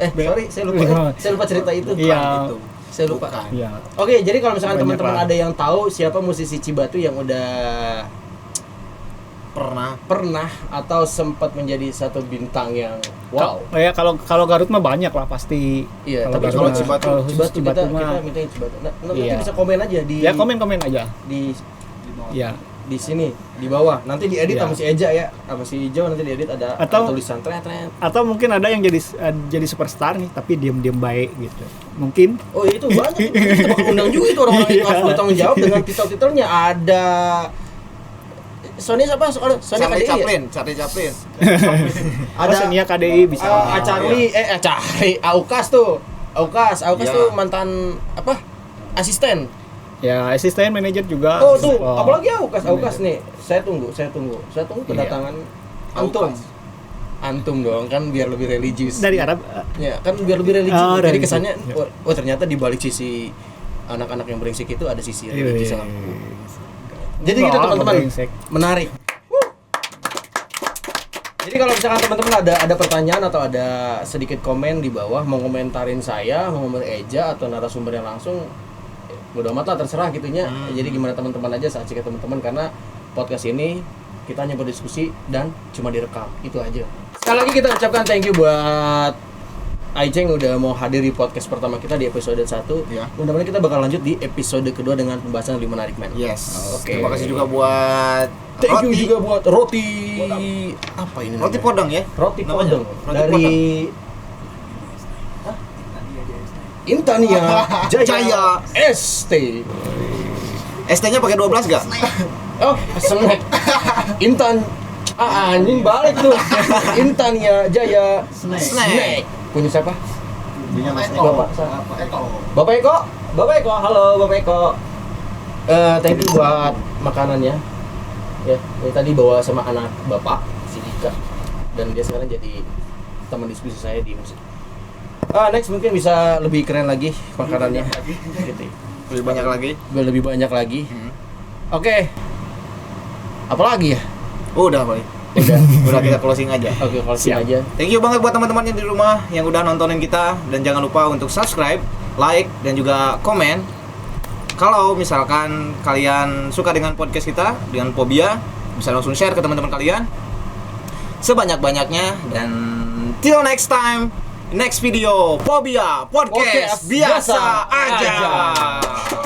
Sorry, saya lupa. Likumahua. Saya lupa cerita itu. Iya. Itu. Saya lupa. Bukan. Iya. Oke, jadi kalau misalkan Banyak teman-teman lah. ada yang tahu siapa musisi Cibatu yang udah pernah atau sempat menjadi satu bintang yang wow. Ya kalau Garut mah banyak lah pasti. Iya, tapi Garut kalau mah- Cibatu- kalau khusus Cibatu kita mah, minta Cibatu. Nah, nanti Iya. bisa komen aja di ya komen aja. di Ya. di sini di bawah. Nanti diedit Iya. sama si Eja ya. Apa si Ijo nanti diedit ada Atau- tulisan tret. Atau mungkin ada yang jadi superstar nih tapi diam-diam baik gitu. Mungkin Oh, itu banyak. Kita bakal undang juga itu orang-orang yang Iya. harus bertanggung jawab dengan titel-titelnya. Ada Sony siapa? Sony Charlie KDI ya? Chaplin. ada Senia KDI bisa. Charlie Aukas tuh. Aukas Iya. tuh mantan apa? Asisten. Ya asisten manajer juga. Oh tuh, Oh. apalagi Aukas nih. Saya tunggu kedatangan antum. Aukas. Antum dong, kan biar lebih religius. Dari Arab. Ya, kan biar lebih religius. Oh, Jadi religius. kesannya Ya. ternyata di balik sisi anak-anak yang brengsek itu ada sisi Iya, religius. iya, iya. Jadi gitu Wah, teman-teman. brengsek. Menarik. Jadi kalau misalkan teman-teman ada pertanyaan atau ada sedikit komen di bawah, mau komentarin saya, mau komentarin Eja atau narasumber yang langsung, bodo amat lah, terserah gitunya. Jadi gimana teman-teman aja saat ke teman-teman, karena podcast ini kita hanya berdiskusi dan cuma direkam, itu aja. Sekali lagi kita ucapkan thank you buat Aiceng udah mau hadir di podcast pertama kita di episode 1. Iya. Mudah-mudahan kita bakal lanjut di episode kedua dengan pembahasan lebih menarik, men. Yes. Oke. Terima kasih juga buat Thank you roti. juga buat roti apa ini Roti namanya? podong ya. Roti Namanya? podong Roti dari podong. Hah? Intania Jaya, Jaya. ST. ST-nya pakai 12 enggak? Oh, snack. Intan anjing balik tuh. Intania Jaya Snack. Punya siapa? Bapak Bapak Eko. Bapak Eko, halo Bapak Eko. Thank you buat makanannya. Ya, ini tadi bawa sama anak Bapak si Dika. Dan dia sekarang jadi teman diskusi saya di musik. Next mungkin bisa lebih keren lagi makanannya. Gitu. Lebih banyak lagi. Lebih banyak lagi. Oke. Apa lagi ya? Udah, Boy. Udah kita closing aja. Oke, closing Siap. aja. Thank you banget buat teman-teman yang di rumah yang udah nontonin kita, dan jangan lupa untuk subscribe, like, dan juga komen. Kalau misalkan kalian suka dengan podcast kita, dengan Pobia, bisa langsung share ke teman-teman kalian sebanyak-banyaknya. Dan till next time, next video, Pobia Podcast Podcast biasa biasa aja. aja.